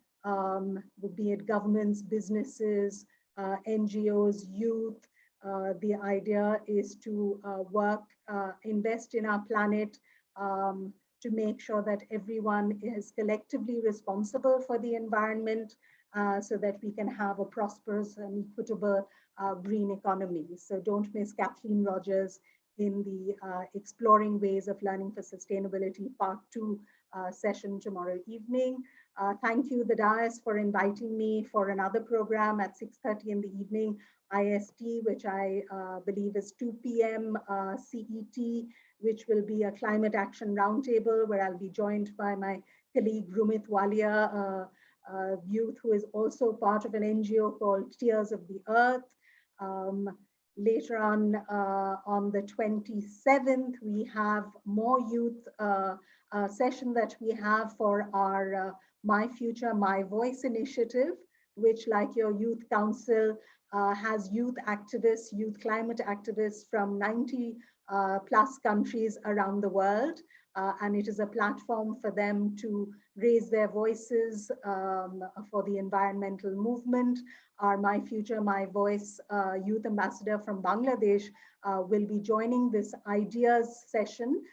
Speaker 10: be it governments, businesses, NGOs, youth, the idea is to invest in our planet, to make sure that everyone is collectively responsible for the environment, so that we can have a prosperous and equitable green economy. So don't miss Kathleen Rogers in the Exploring Ways of Learning for Sustainability Part 2 session tomorrow evening. Thank you, the dais, for inviting me for another program at 6:30 in the evening IST, which I believe is 2 p.m. CET, which will be a climate action roundtable where I'll be joined by my colleague Rumit Walia, youth who is also part of an NGO called Tears of the Earth. Later on the 27th, we have more youth session that we have for our My Future, My Voice initiative, which, like your youth council, has youth activists, youth climate activists from 90 plus countries around the world. And it is a platform for them to raise their voices for the environmental movement. Our My Future, My Voice youth ambassador from Bangladesh will be joining this ideas session,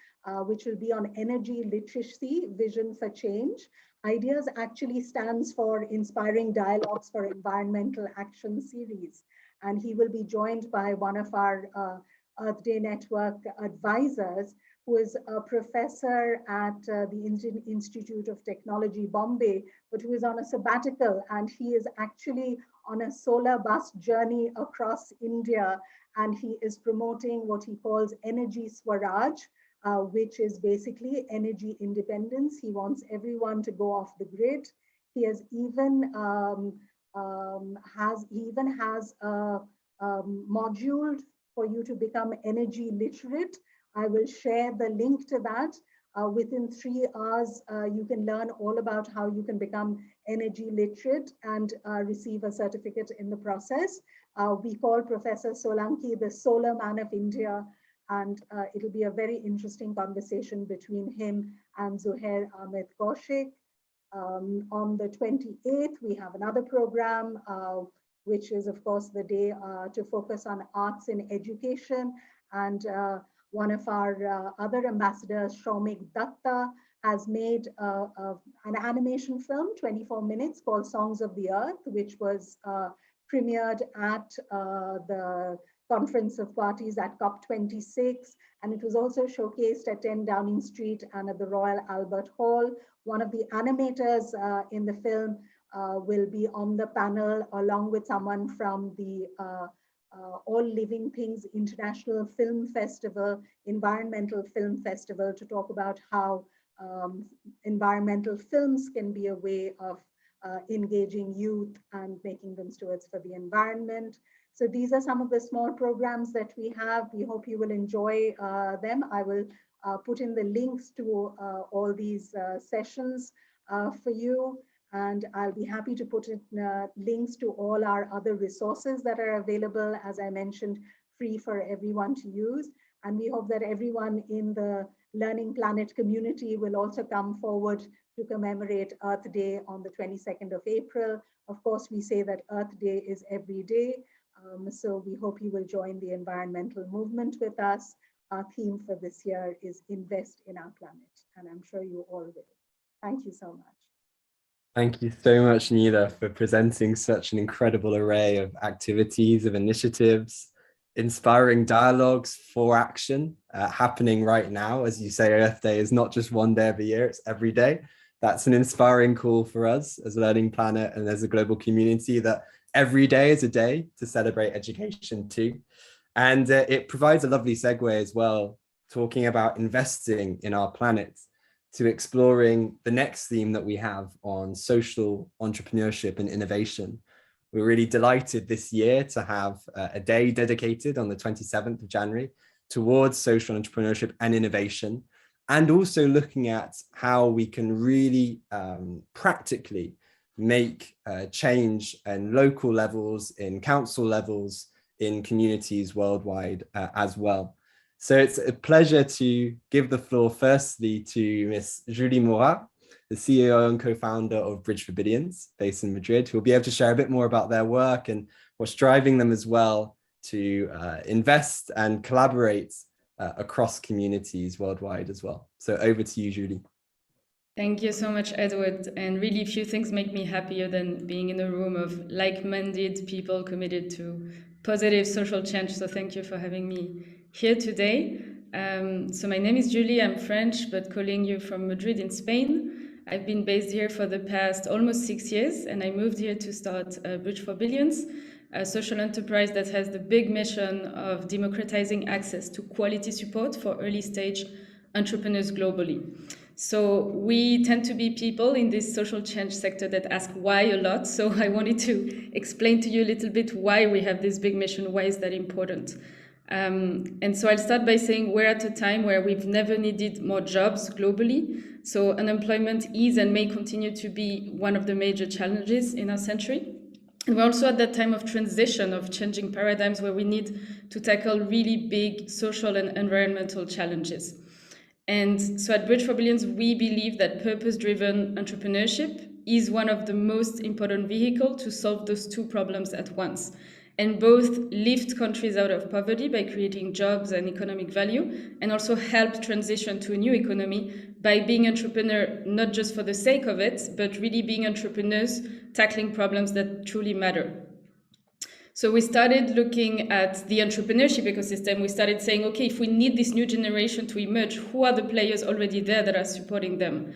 Speaker 10: which will be on energy literacy, vision for change. Ideas actually stands for Inspiring Dialogues for Environmental Action series. And he will be joined by one of our Earth Day Network advisors, who is a professor at the Indian Institute of Technology, Bombay, but who is on a sabbatical, and he is actually on a solar bus journey across India, and he is promoting what he calls Energy Swaraj, which is basically energy independence. He wants everyone to go off the grid. He has even has a module for you to become energy literate. I will share the link to that. Within 3 hours, you can learn all about how you can become energy literate and receive a certificate in the process. We call Professor Solanki the Solar Man of India, and it'll be a very interesting conversation between him and Zuhair Ahmed Kaushik. On the 28th, we have another program, which is, of course, the day to focus on arts in education. And one of our other ambassadors, Shomik Datta, has made an animation film, 24 minutes, called Songs of the Earth, which was premiered at the Conference of Parties at COP26. And it was also showcased at 10 Downing Street and at the Royal Albert Hall. One of the animators in the film will be on the panel along with someone from the All Living Things International Film Festival, Environmental Film Festival, to talk about how environmental films can be a way of engaging youth and making them stewards for the environment. So these are some of the small programs that we have. We hope you will enjoy them. I will put in the links to all these sessions for you. And I'll be happy to put in links to all our other resources that are available, as I mentioned, free for everyone to use. And we hope that everyone in the Learning Planet community will also come forward to commemorate Earth Day on the 22nd of April. Of course, we say that Earth Day is every day. So we hope you will join the environmental movement with us. Our theme for this year is Invest in Our Planet, and I'm sure you all will. Thank you so much.
Speaker 2: Thank you so much, Neela, for presenting such an incredible array of activities, of initiatives, inspiring dialogues for action happening right now. As you say, Earth Day is not just one day of the year, it's every day. That's an inspiring call for us as Learning Planet and as a global community, that every day is a day to celebrate education too. And it provides a lovely segue as well, talking about investing in our planet, to exploring the next theme that we have on social entrepreneurship and innovation. We're really delighted this year to have a day dedicated on the 27th of January towards social entrepreneurship and innovation, and also looking at how we can really practically make change in local levels, in council levels, in communities worldwide as well. So it's a pleasure to give the floor firstly to Ms. Julie Morat, the CEO and co-founder of Bridge for Billions, based in Madrid, who will be able to share a bit more about their work and what's driving them as well to invest and collaborate across communities worldwide as well. So over to you, Julie.
Speaker 11: Thank you so much, Edward. And really few things make me happier than being in a room of like-minded people committed to positive social change. So thank you for having me here today. So my name is Julie. I'm French, but calling you from Madrid in Spain. I've been based here for the past almost 6 years, and I moved here to start Bridge for Billions, a social enterprise that has the big mission of democratizing access to quality support for early stage entrepreneurs globally. So we tend to be people in this social change sector that ask why a lot. So I wanted to explain to you a little bit why we have this big mission, why is that important. And so I'll start by saying we're at a time where we've never needed more jobs globally. So unemployment is and may continue to be one of the major challenges in our century. And we're also at that time of transition, of changing paradigms where we need to tackle really big social and environmental challenges. And so at Bridge for Billions, we believe that purpose-driven entrepreneurship is one of the most important vehicles to solve those two problems at once, and both lift countries out of poverty by creating jobs and economic value, and also help transition to a new economy by being entrepreneur, not just for the sake of it, but really being entrepreneurs, tackling problems that truly matter. So we started looking at the entrepreneurship ecosystem. We started saying, okay, if we need this new generation to emerge, who are the players already there that are supporting them?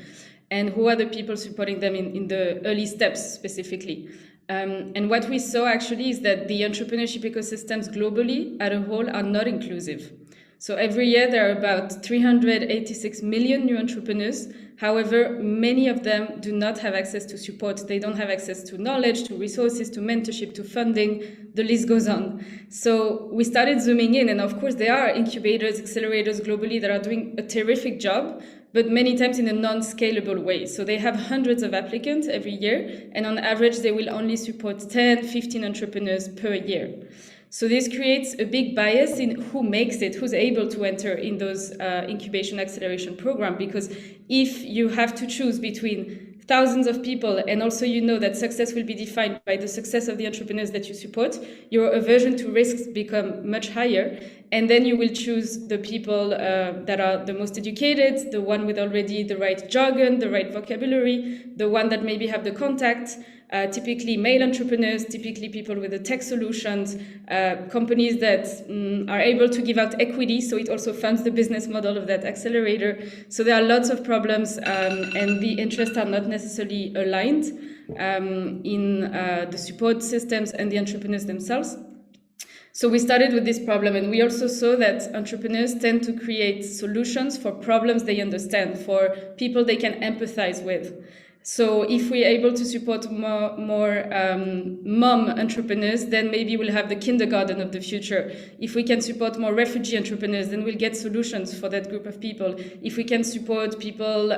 Speaker 11: And who are the people supporting them in the early steps specifically? And what we saw actually is that the entrepreneurship ecosystems globally as a whole are not inclusive. So every year there are about 386 million new entrepreneurs. However, many of them do not have access to support. They don't have access to knowledge, to resources, to mentorship, to funding. The list goes on. So we started zooming in, and of course there are incubators, accelerators globally that are doing a terrific job, but many times in a non-scalable way. So they have hundreds of applicants every year, and on average they will only support 10, 15 entrepreneurs per year. So this creates a big bias in who makes it, who's able to enter in those incubation acceleration program, because if you have to choose between thousands of people, and also you know that success will be defined by the success of the entrepreneurs that you support, your aversion to risks become much higher, and then you will choose the people that are the most educated, the one with already the right jargon, the right vocabulary, the one that maybe have the contact, typically male entrepreneurs, typically people with the tech solutions, companies that are able to give out equity, so it also funds the business model of that accelerator. So there are lots of problems, and the interests are not necessarily aligned in the support systems and the entrepreneurs themselves. So we started with this problem, and we also saw that entrepreneurs tend to create solutions for problems they understand, for people they can empathize with. So if we're able to support more mom entrepreneurs, then maybe we'll have the kindergarten of the future. If we can support more refugee entrepreneurs, then we'll get solutions for that group of people. If we can support people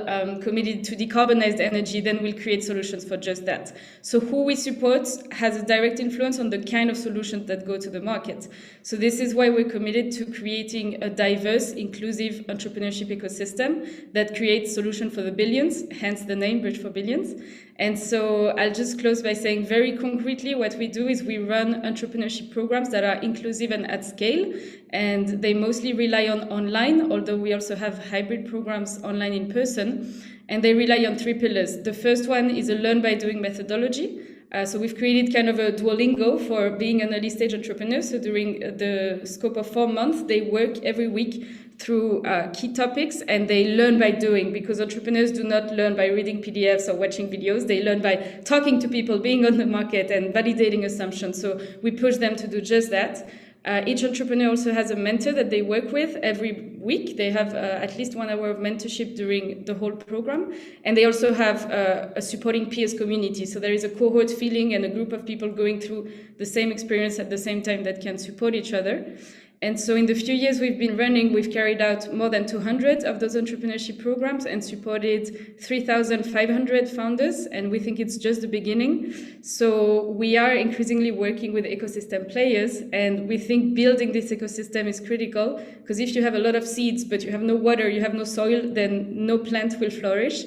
Speaker 11: committed to decarbonized energy, then we'll create solutions for just that. So who we support has a direct influence on the kind of solutions that go to the market. So this is why we're committed to creating a diverse, inclusive entrepreneurship ecosystem that creates solutions for the billions, hence the name Bridge for Billions. And so I'll just close by saying very concretely what we do is we run entrepreneurship programs that are inclusive and at scale, and they mostly rely on online, although we also have hybrid programs online in person, and they rely on 3 pillars. The first one is a learn by doing methodology. So we've created kind of a Duolingo for being an early stage entrepreneur. So during the scope of 4 months, they work every week through key topics, and they learn by doing, because entrepreneurs do not learn by reading PDFs or watching videos. They learn by talking to people, being on the market, and validating assumptions. So we push them to do just that. Each entrepreneur also has a mentor that they work with every week. They have at least 1 hour of mentorship during the whole program. And they also have a supporting peers community. So there is a cohort feeling and a group of people going through the same experience at the same time that can support each other. And so in the few years we've been running, we've carried out more than 200 of those entrepreneurship programs and supported 3,500 founders, and we think it's just the beginning. So we are increasingly working with ecosystem players, and we think building this ecosystem is critical, because if you have a lot of seeds, but you have no water, you have no soil, then no plant will flourish.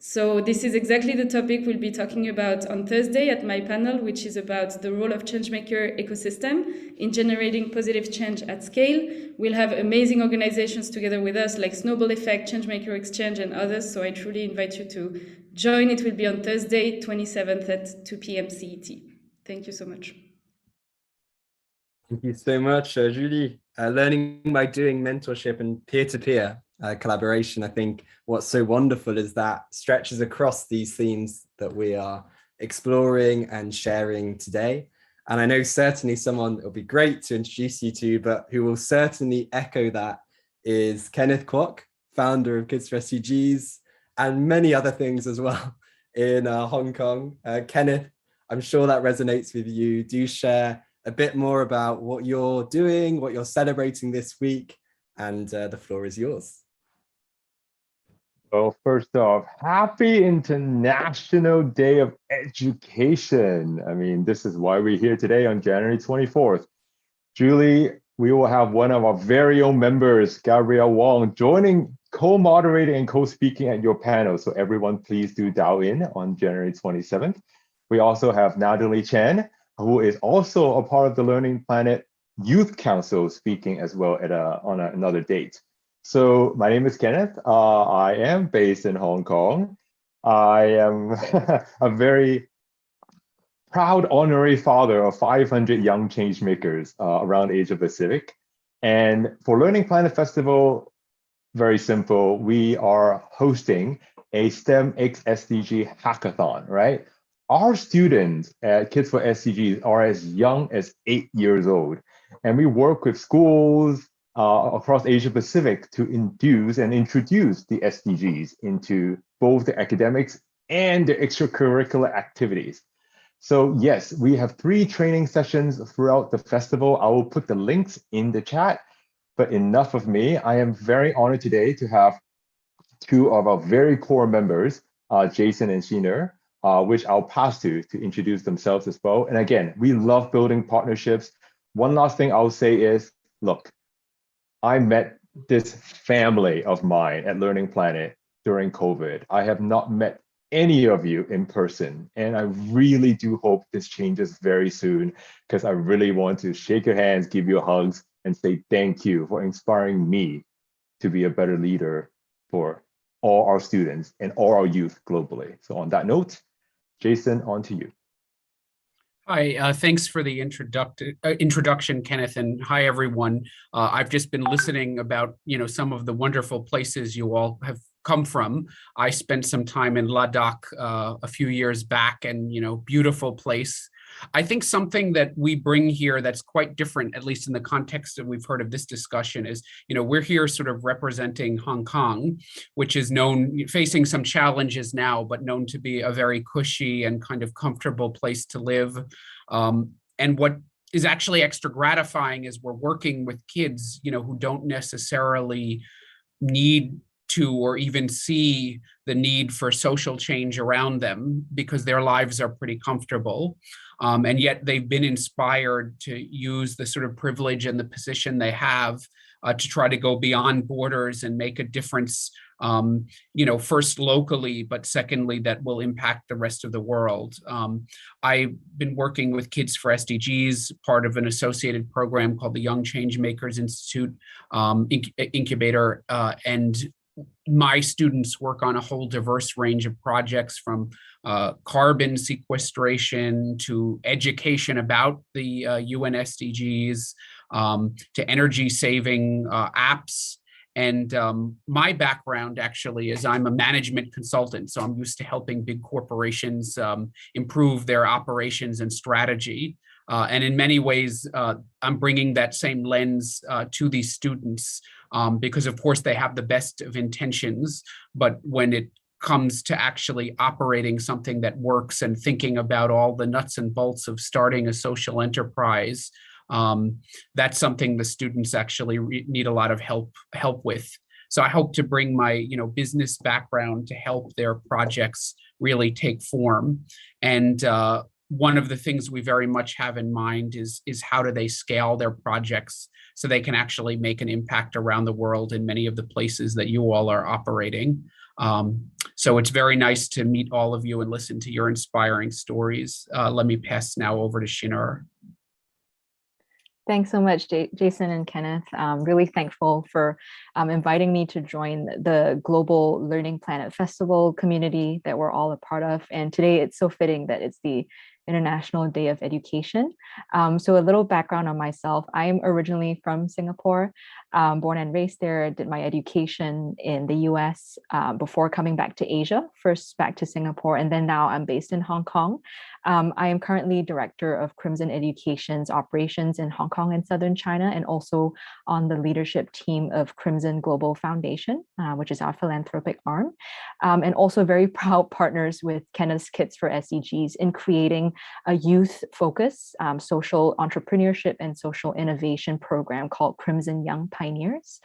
Speaker 11: So this is exactly the topic we'll be talking about on Thursday at my panel, which is about the role of changemaker ecosystem in generating positive change at scale. We'll have amazing organizations together with us like Snowball Effect, Changemaker Exchange, and others. So I truly invite you to join. It will be on Thursday, 27th at 2 p.m. CET. Thank you so much.
Speaker 2: Thank you so much, Julie. Learning by doing mentorship and peer-to-peer collaboration. I think what's so wonderful is that stretches across these themes that we are exploring and sharing today. And I know certainly someone it will be great to introduce you to, but who will certainly echo that is Kenneth Kwok, founder of Kids for SDGs and many other things as well in Hong Kong. Kenneth, I'm sure that resonates with you. Do share a bit more about what you're doing, what you're celebrating this week, and the floor is yours.
Speaker 12: Well, first off, happy International Day of Education. I mean, this is why we're here today on January 24th. Julie, we will have one of our very own members, Gabrielle Wong, joining, co-moderating and co-speaking at your panel. So everyone, please do dial in on January 27th. We also have Natalie Chen, who is also a part of the Learning Planet Youth Council, speaking as well at on another date. So my name is Kenneth. I am based in Hong Kong. I am a very proud honorary father of 500 young change makers around Asia Pacific. And for Learning Planet Festival, very simple, we are hosting a STEM X SDG hackathon, right? Our students at Kids for SDGs are as young as 8 years old. And we work with schools across Asia Pacific to induce and introduce the SDGs into both the academics and the extracurricular activities. So yes, we have 3 training sessions throughout the festival. I will put the links in the chat, but enough of me. I am very honored today to have 2 of our very core members, Jason and Shiner, which I'll pass to introduce themselves as well. And again, we love building partnerships. One last thing I'll say is, look, I met this family of mine at Learning Planet during COVID. I have not met any of you in person, and I really do hope this changes very soon, because I really want to shake your hands, give you hugs, and say thank you for inspiring me to be a better leader for all our students and all our youth globally. So on that note, Jason, on to you.
Speaker 13: Hi, thanks for the introduction, Kenneth, and hi, everyone. I've just been listening about, some of the wonderful places you all have come from. I spent some time in Ladakh a few years back, and, beautiful place. I think something that we bring here that's quite different, at least in the context that we've heard of this discussion, is, we're here sort of representing Hong Kong, which is known, facing some challenges now, but known to be a very cushy and kind of comfortable place to live. And what is actually extra gratifying is we're working with kids, who don't necessarily need to or even see the need for social change around them, because their lives are pretty comfortable. And yet they've been inspired to use the sort of privilege and the position they have to try to go beyond borders and make a difference, first locally, but secondly, that will impact the rest of the world. I've been working with Kids for SDGs, part of an associated program called the Young Change Makers Institute Incubator, and my students work on a whole diverse range of projects, from carbon sequestration to education about the UN SDGs, to energy saving apps. And my background actually is I'm a management consultant. So I'm used to helping big corporations improve their operations and strategy. And in many ways, I'm bringing that same lens to these students, because of course they have the best of intentions, but when it comes to actually operating something that works and thinking about all the nuts and bolts of starting a social enterprise, that's something the students actually need a lot of help with. So I hope to bring my business background to help their projects really take form. And one of the things we very much have in mind is how do they scale their projects so they can actually make an impact around the world in many of the places that you all are operating. So it's very nice to meet all of you and listen to your inspiring stories. Let me pass now over to Shiner.
Speaker 14: Thanks so much, Jason and Kenneth. I'm really thankful for inviting me to join the Global Learning Planet Festival community that we're all a part of. And today it's so fitting that it's the International Day of Education. So a little background on myself. I'm originally from Singapore, born and raised there, did my education in the US before coming back to Asia, first back to Singapore, and then now I'm based in Hong Kong. I am currently director of Crimson Education's operations in Hong Kong and Southern China, and also on the leadership team of Crimson Global Foundation, which is our philanthropic arm, and also very proud partners with Kenneth's Kids for SDGs in creating a youth focus, social entrepreneurship and social innovation program called Crimson Young Pioneers.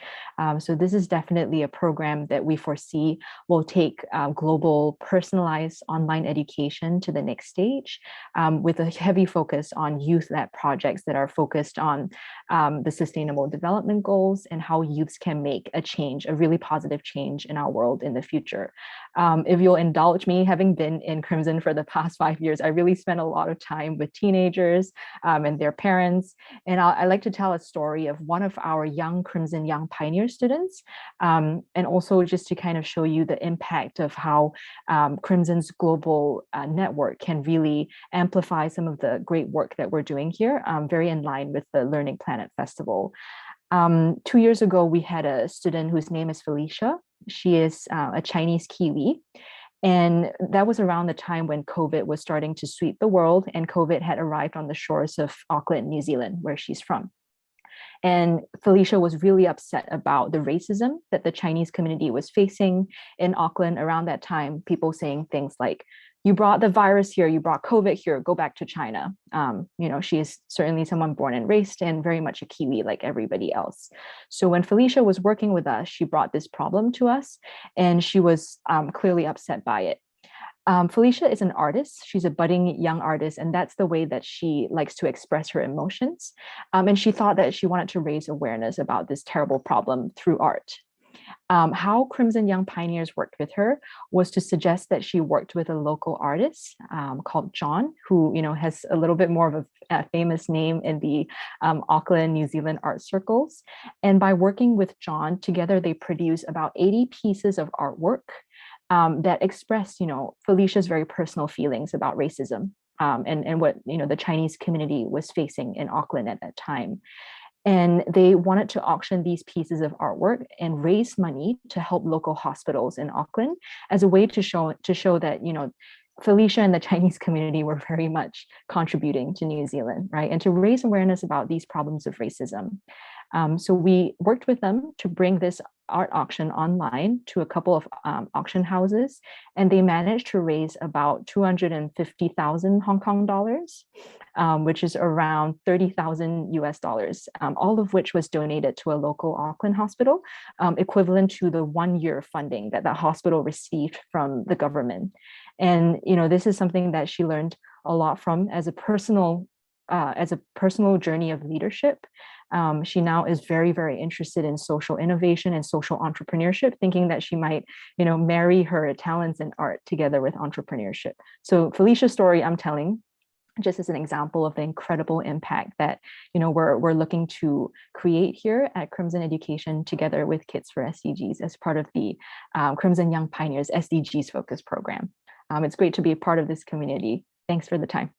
Speaker 14: So this is definitely a program that we foresee will take global personalized online education to the next stage, with a heavy focus on youth-led projects that are focused on the Sustainable Development Goals and how youths can make a change, a really positive change in our world in the future. If you'll indulge me, having been in Crimson for the past 5 years, I really spent a lot of time with teenagers and their parents. And I like to tell a story of one of our young Crimson Young Pioneer students, and also just to kind of show you the impact of how Crimson's global network can really amplify some of the great work that we're doing here, very in line with the Learning Planet Festival. 2 years ago, we had a student whose name is Felicia. She is a Chinese Kiwi. And that was around the time when COVID was starting to sweep the world, and COVID had arrived on the shores of Auckland, New Zealand, where she's from. And Felicia was really upset about the racism that the Chinese community was facing in Auckland around that time. People saying things like, "You brought the virus here, you brought COVID here, go back to China." She is certainly someone born and raised and very much a Kiwi like everybody else. So when Felicia was working with us, she brought this problem to us, and she was clearly upset by it. Felicia is an artist. She's a budding young artist, and that's the way that she likes to express her emotions. And she thought that she wanted to raise awareness about this terrible problem through art. How Crimson Young Pioneers worked with her was to suggest that she worked with a local artist called John, who has a little bit more of a famous name in the Auckland, New Zealand art circles. And by working with John, together they produced about 80 pieces of artwork that expressed, Felicia's very personal feelings about racism and what the Chinese community was facing in Auckland at that time. And they wanted to auction these pieces of artwork and raise money to help local hospitals in Auckland as a way to show that, Felicia and the Chinese community were very much contributing to New Zealand, right? And to raise awareness about these problems of racism. So we worked with them to bring this art auction online to a couple of auction houses, and they managed to raise about 250,000 Hong Kong dollars, which is around 30,000 US dollars, all of which was donated to a local Auckland hospital, equivalent to the 1 year funding that the hospital received from the government. And this is something that she learned a lot from as a personal journey of leadership. She now is very, very interested in social innovation and social entrepreneurship, thinking that she might, marry her talents in art together with entrepreneurship. So Felicia's story I'm telling just as an example of the incredible impact that, we're looking to create here at Crimson Education together with Kids for SDGs as part of the Crimson Young Pioneers SDGs focus program. It's great to be a part of this community. Thanks for the time.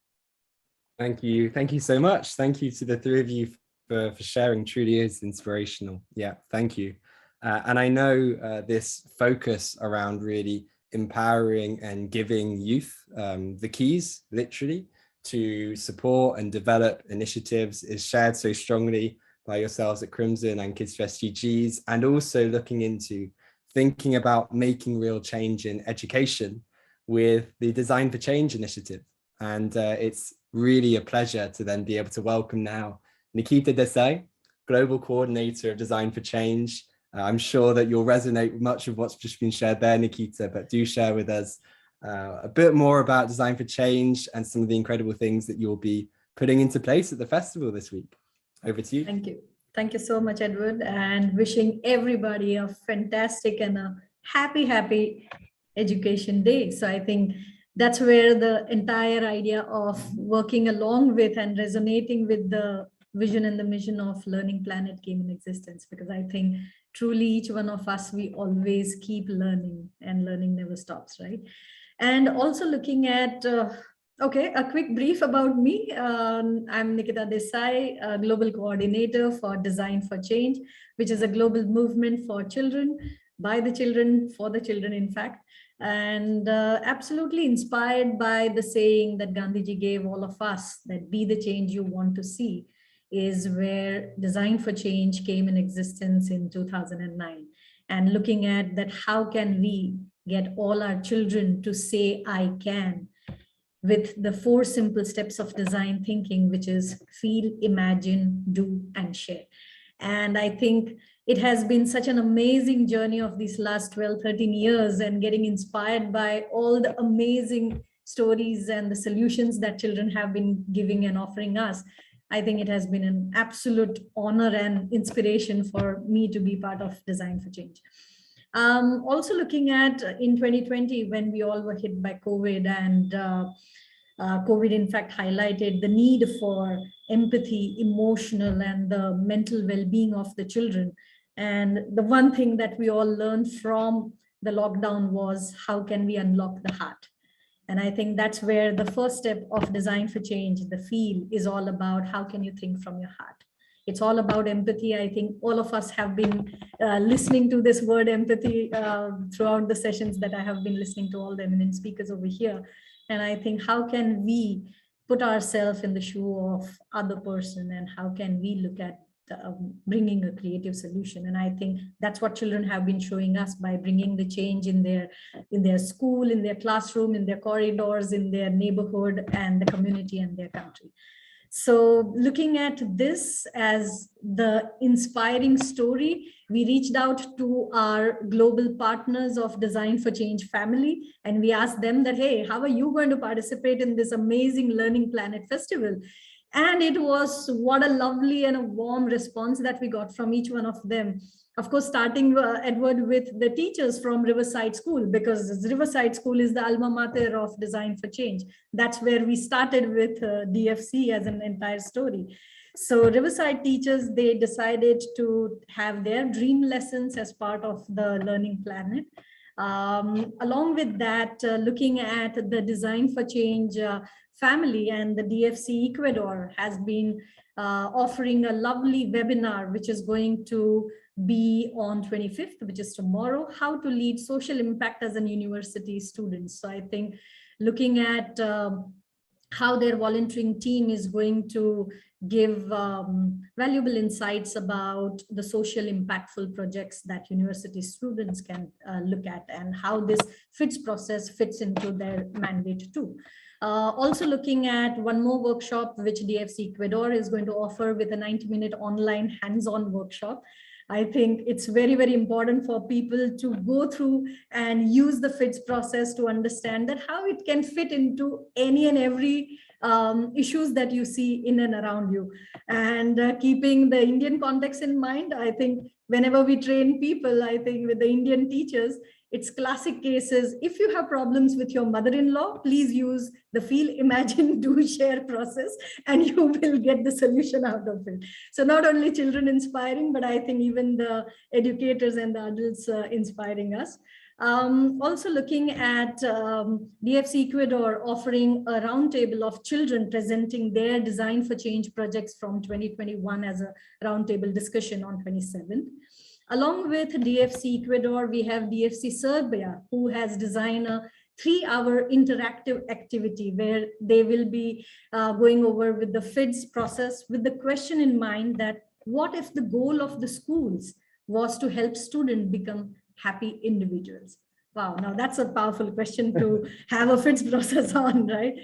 Speaker 2: Thank you. Thank you so much. Thank you to the three of you for sharing. Truly is inspirational. Yeah, thank you. And I know this focus around really empowering and giving youth the keys, literally, to support and develop initiatives is shared so strongly by yourselves at Crimson and Kids for SDGs, and also looking into thinking about making real change in education with the Design for Change initiative. And it's really a pleasure to then be able to welcome now Nikita Desai, Global Coordinator of Design for Change. I'm sure that you'll resonate with much of what's just been shared there, Nikita, but do share with us a bit more about Design for Change and some of the incredible things that you'll be putting into place at the festival this week. Over to you.
Speaker 15: Thank you. Thank you so much, Edward, and wishing everybody a fantastic and a happy Education Day. So I think that's where the entire idea of working along with and resonating with the vision and the mission of Learning Planet came in existence, because I think truly each one of us, we always keep learning, and learning never stops, right? And also looking at Okay, a quick brief about me. I'm Nikita Desai, a global coordinator for Design for Change, which is a global movement for children, by the children, for the children, in fact. And absolutely inspired by the saying that Gandhiji gave all of us, that be the change you want to see, is where Design for Change came in existence in 2009. And looking at that, how can we get all our children to say, I can, with the 4 simple steps of design thinking, which is feel, imagine, do, and share. And I think it has been such an amazing journey of these last 12, 13 years, and getting inspired by all the amazing stories and the solutions that children have been giving and offering us. I think it has been an absolute honor and inspiration for me to be part of Design for Change. Also looking at in 2020, when we all were hit by COVID, and COVID in fact highlighted the need for empathy, emotional and the mental well-being of the children. And the one thing that we all learned from the lockdown was, how can we unlock the heart? And I think that's where the first step of Design for Change, the feel, is all about how can you think from your heart? It's all about empathy. I think all of us have been listening to this word empathy throughout the sessions that I have been listening to all the eminent speakers over here. And I think, how can we put ourselves in the shoe of other person, and how can we look at bringing a creative solution? And I think that's what children have been showing us by bringing the change in their school, in their classroom, in their corridors, in their neighborhood and the community and their country. So looking at this as the inspiring story, we reached out to our global partners of Design for Change family, and we asked them that, hey, how are you going to participate in this amazing Learning Planet Festival? And it was, what a lovely and a warm response that we got from each one of them. Of course, starting, Edward, with the teachers from Riverside School, because Riverside School is the alma mater of Design for Change. That's where we started with DFC as an entire story. So Riverside teachers, they decided to have their dream lessons as part of the Learning Planet. Along with that, looking at the Design for Change family, and the DFC Ecuador has been offering a lovely webinar, which is going to be on 25th, which is tomorrow, how to lead social impact as an university student. So I think looking at how their volunteering team is going to give valuable insights about the social impactful projects that university students can look at, and how this FITS process fits into their mandate too. Also looking at one more workshop, which DFC Ecuador is going to offer with a 90-minute online hands-on workshop. I think it's very, very important for people to go through and use the FITS process to understand that how it can fit into any and every issues that you see in and around you. And keeping the Indian context in mind, I think whenever we train people, I think with the Indian teachers, it's classic cases. If you have problems with your mother-in-law, please use the feel, imagine, do, share process, and you will get the solution out of it. So not only children inspiring, but I think even the educators and the adults inspiring us. Also looking at DFC Ecuador offering a roundtable of children presenting their Design for Change projects from 2021 as a roundtable discussion on 27th. Along with DFC Ecuador, we have DFC Serbia, who has designed a 3-hour interactive activity where they will be going over with the FIDS process with the question in mind that what if the goal of the schools was to help students become happy individuals? Wow, now that's a powerful question to have a FIDS process on, right?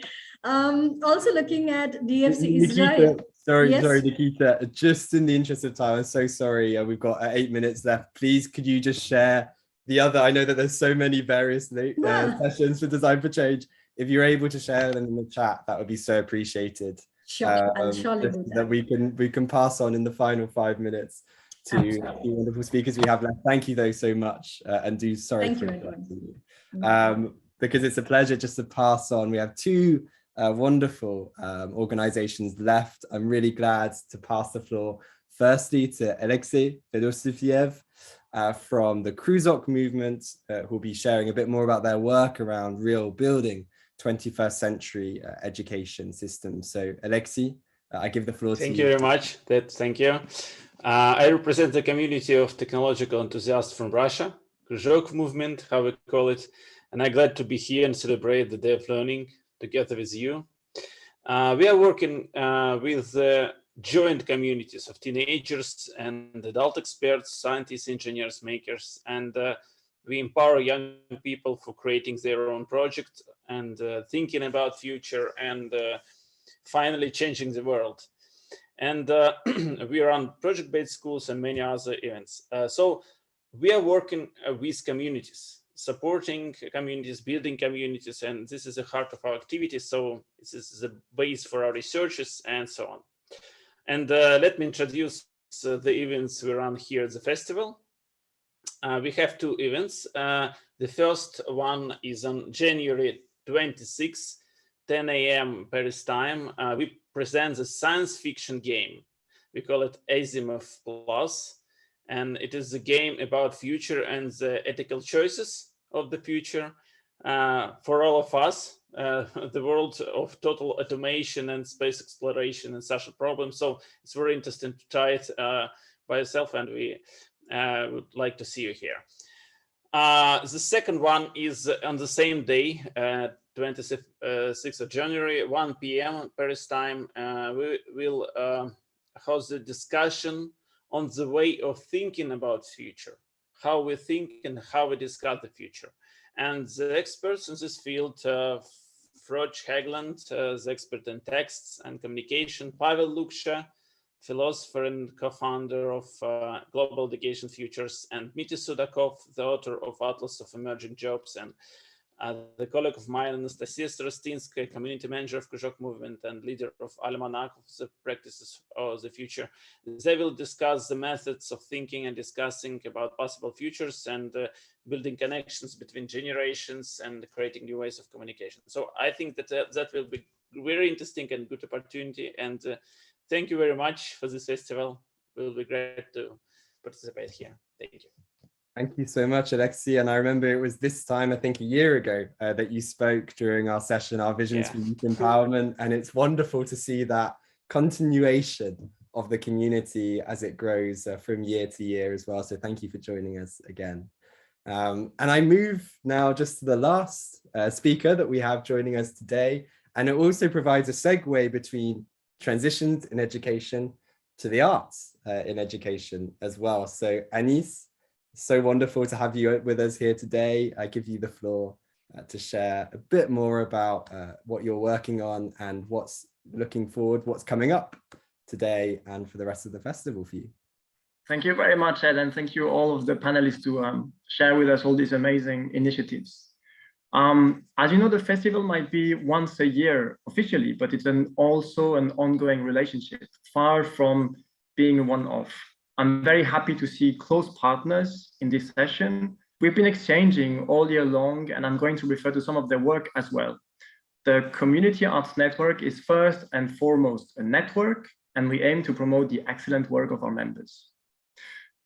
Speaker 15: Also looking at DFC Israel.
Speaker 2: Sorry,
Speaker 15: Yes.
Speaker 2: sorry, Nikita. Just in the interest of time, I'm so sorry. We've got 8 minutes left. Please, could you just share the other? I know that there's so many various sessions for Design for Change. If you're able to share them in the chat, that would be so appreciated.
Speaker 15: Sure, I'll surely do
Speaker 2: that we can pass on in the final 5 minutes to the wonderful speakers we have left. Thank you though so much, and sorry
Speaker 15: Thank
Speaker 2: for
Speaker 15: you,
Speaker 2: interrupting you. Because it's a pleasure just to pass on. We have 2 wonderful organizations left. I'm really glad to pass the floor firstly to Alexey Fedosifiev from the Kruzok movement, who will be sharing a bit more about their work around real building 21st century education system. So Alexei, I give the floor to you.
Speaker 16: Thank you very much. Thank you. I represent the community of technological enthusiasts from Russia, Kruzhok movement, how we call it, and I'm glad to be here and celebrate the Day of Learning together with you. We are working with joint communities of teenagers and adult experts, scientists, engineers, makers, and we empower young people for creating their own project and thinking about future and finally changing the world. And we run project-based schools and many other events. So we are working with communities, supporting communities, building communities, and this is the heart of our activities. So this is the base for our researches and so on. And let me introduce the events we run here at the festival. We have two events. The first one is on January 26th, 10 a.m. Paris time. We present the science fiction game. We call it Asimov Plus. And it is a game about future and the ethical choices of the future for all of us, the world of total automation and space exploration and social problems. So it's very interesting to try it by yourself, and we would like to see you here. The second one is on the same day, 26th of January, 1 p.m. Paris time. We will host a discussion on the way of thinking about future, how we think and how we discuss the future. And the experts in this field, Froj Hegland, the expert in texts and communication, Pavel Luksha, philosopher and co-founder of Global Education Futures, and Mitya Sudakov, the author of Atlas of Emerging Jobs, and the colleague of mine, Anastasia Starostinskaya, community manager of Kruzhok movement and leader of Almanac of the Practices of the Future. They will discuss the methods of thinking and discussing about possible futures and building connections between generations and creating new ways of communication. So I think that that will be very interesting and good opportunity. And thank you very much for this festival. It will be great to participate here. Thank you.
Speaker 2: Thank you so much, Alexei. And I remember it was this time, I think a year ago, that you spoke during our session, our Visions for Youth Empowerment. And it's wonderful to see that continuation of the community as it grows from year to year as well. So thank you for joining us again. And I move now just to the last speaker that we have joining us today. And it also provides a segue between transitions in education to the arts in education as well. So Anis, so wonderful to have you with us here today. I give you the floor to share a bit more about what you're working on and what's looking forward, what's coming up today and for the rest of the festival for you.
Speaker 17: Thank you very much, Ed, and thank you all of the panelists to share with us all these amazing initiatives. As you know, the festival might be once a year officially, but it's also an ongoing relationship, far from being a one-off. I'm very happy to see close partners in this session. We've been exchanging all year long, and I'm going to refer to some of their work as well. The Community Arts Network is first and foremost a network, and we aim to promote the excellent work of our members.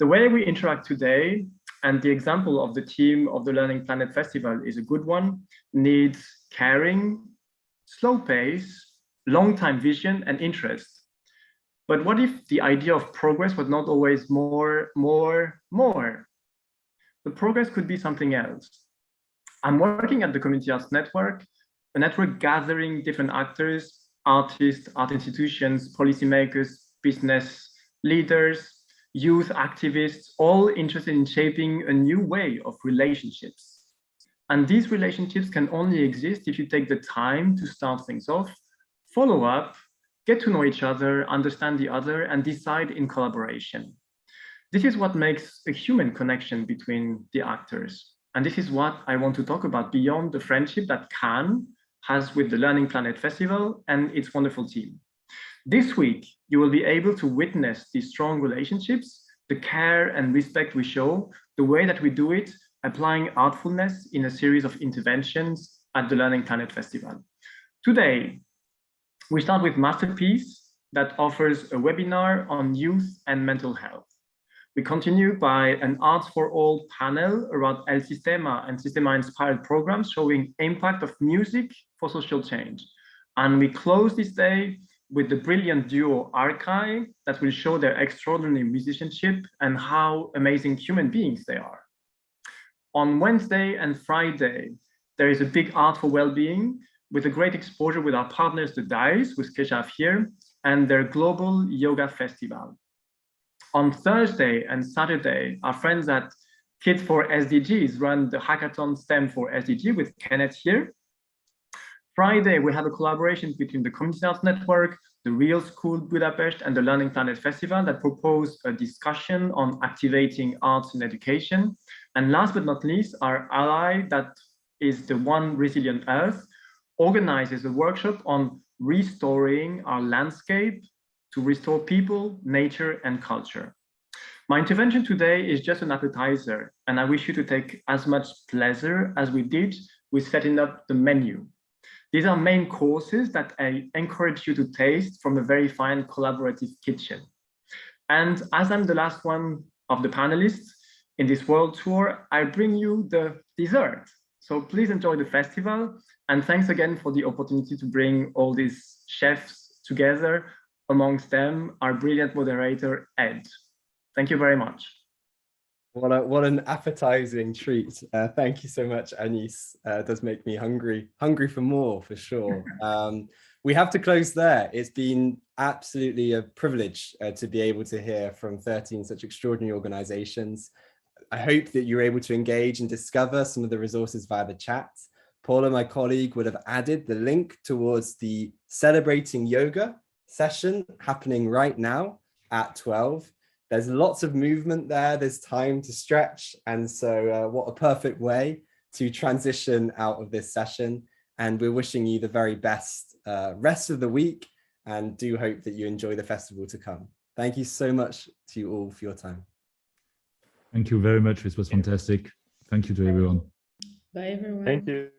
Speaker 17: The way we interact today, and the example of the team of the Learning Planet Festival is a good one, needs caring, slow pace, long-time vision, and interest. But what if the idea of progress was not always more? The progress could be something else. I'm working at the Community Arts Network, a network gathering different actors, artists, art institutions, policymakers, business leaders, youth activists, all interested in shaping a new way of relationships. And these relationships can only exist if you take the time to start things off, follow up, get to know each other, understand the other, and decide in collaboration. This is what makes a human connection between the actors. And this is what I want to talk about beyond the friendship that Cannes has with the Learning Planet Festival and its wonderful team. This week, you will be able to witness these strong relationships, the care and respect we show, the way that we do it, applying artfulness in a series of interventions at the Learning Planet Festival. Today, we start with Masterpiece that offers a webinar on youth and mental health. We continue by an Arts for All panel around El Sistema and Sistema-inspired programs showing impact of music for social change. And we close this day with the brilliant duo Archive that will show their extraordinary musicianship and how amazing human beings they are. On Wednesday and Friday, there is a big Art for Wellbeing with a great exposure with our partners, the Dice, with Keshav here, and their global yoga festival. On Thursday and Saturday, our friends at Kids for SDGs run the Hackathon STEM for SDG with Kenneth here. Friday, we have a collaboration between the Community Arts Network, the Real School Budapest, and the Learning Planet Festival that propose a discussion on activating arts in education. And last but not least, our ally that is the One Resilient Earth organizes a workshop on restoring our landscape to restore people, nature, and culture. My intervention today is just an appetizer, and I wish you to take as much pleasure as we did with setting up the menu. These are main courses that I encourage you to taste from a very fine collaborative kitchen. And as I'm the last one of the panelists in this world tour, I bring you the dessert. So please enjoy the festival. And thanks again for the opportunity to bring all these chefs together, amongst them our brilliant moderator, Ed. Thank you very much.
Speaker 2: What an appetizing treat. Thank you so much, Anis. It does make me hungry for more, for sure. We have to close there. It's been absolutely a privilege to be able to hear from 13 such extraordinary organizations. I hope that you're able to engage and discover some of the resources via the chat. Paula, my colleague, would have added the link towards the Celebrating Yoga session happening right now at 12. There's lots of movement there, there's time to stretch. And so what a perfect way to transition out of this session. And we're wishing you the very best rest of the week and do hope that you enjoy the festival to come. Thank you so much to you all for your time.
Speaker 18: Thank you very much. This was fantastic. Thank you to everyone.
Speaker 11: Bye, everyone.
Speaker 12: Thank you.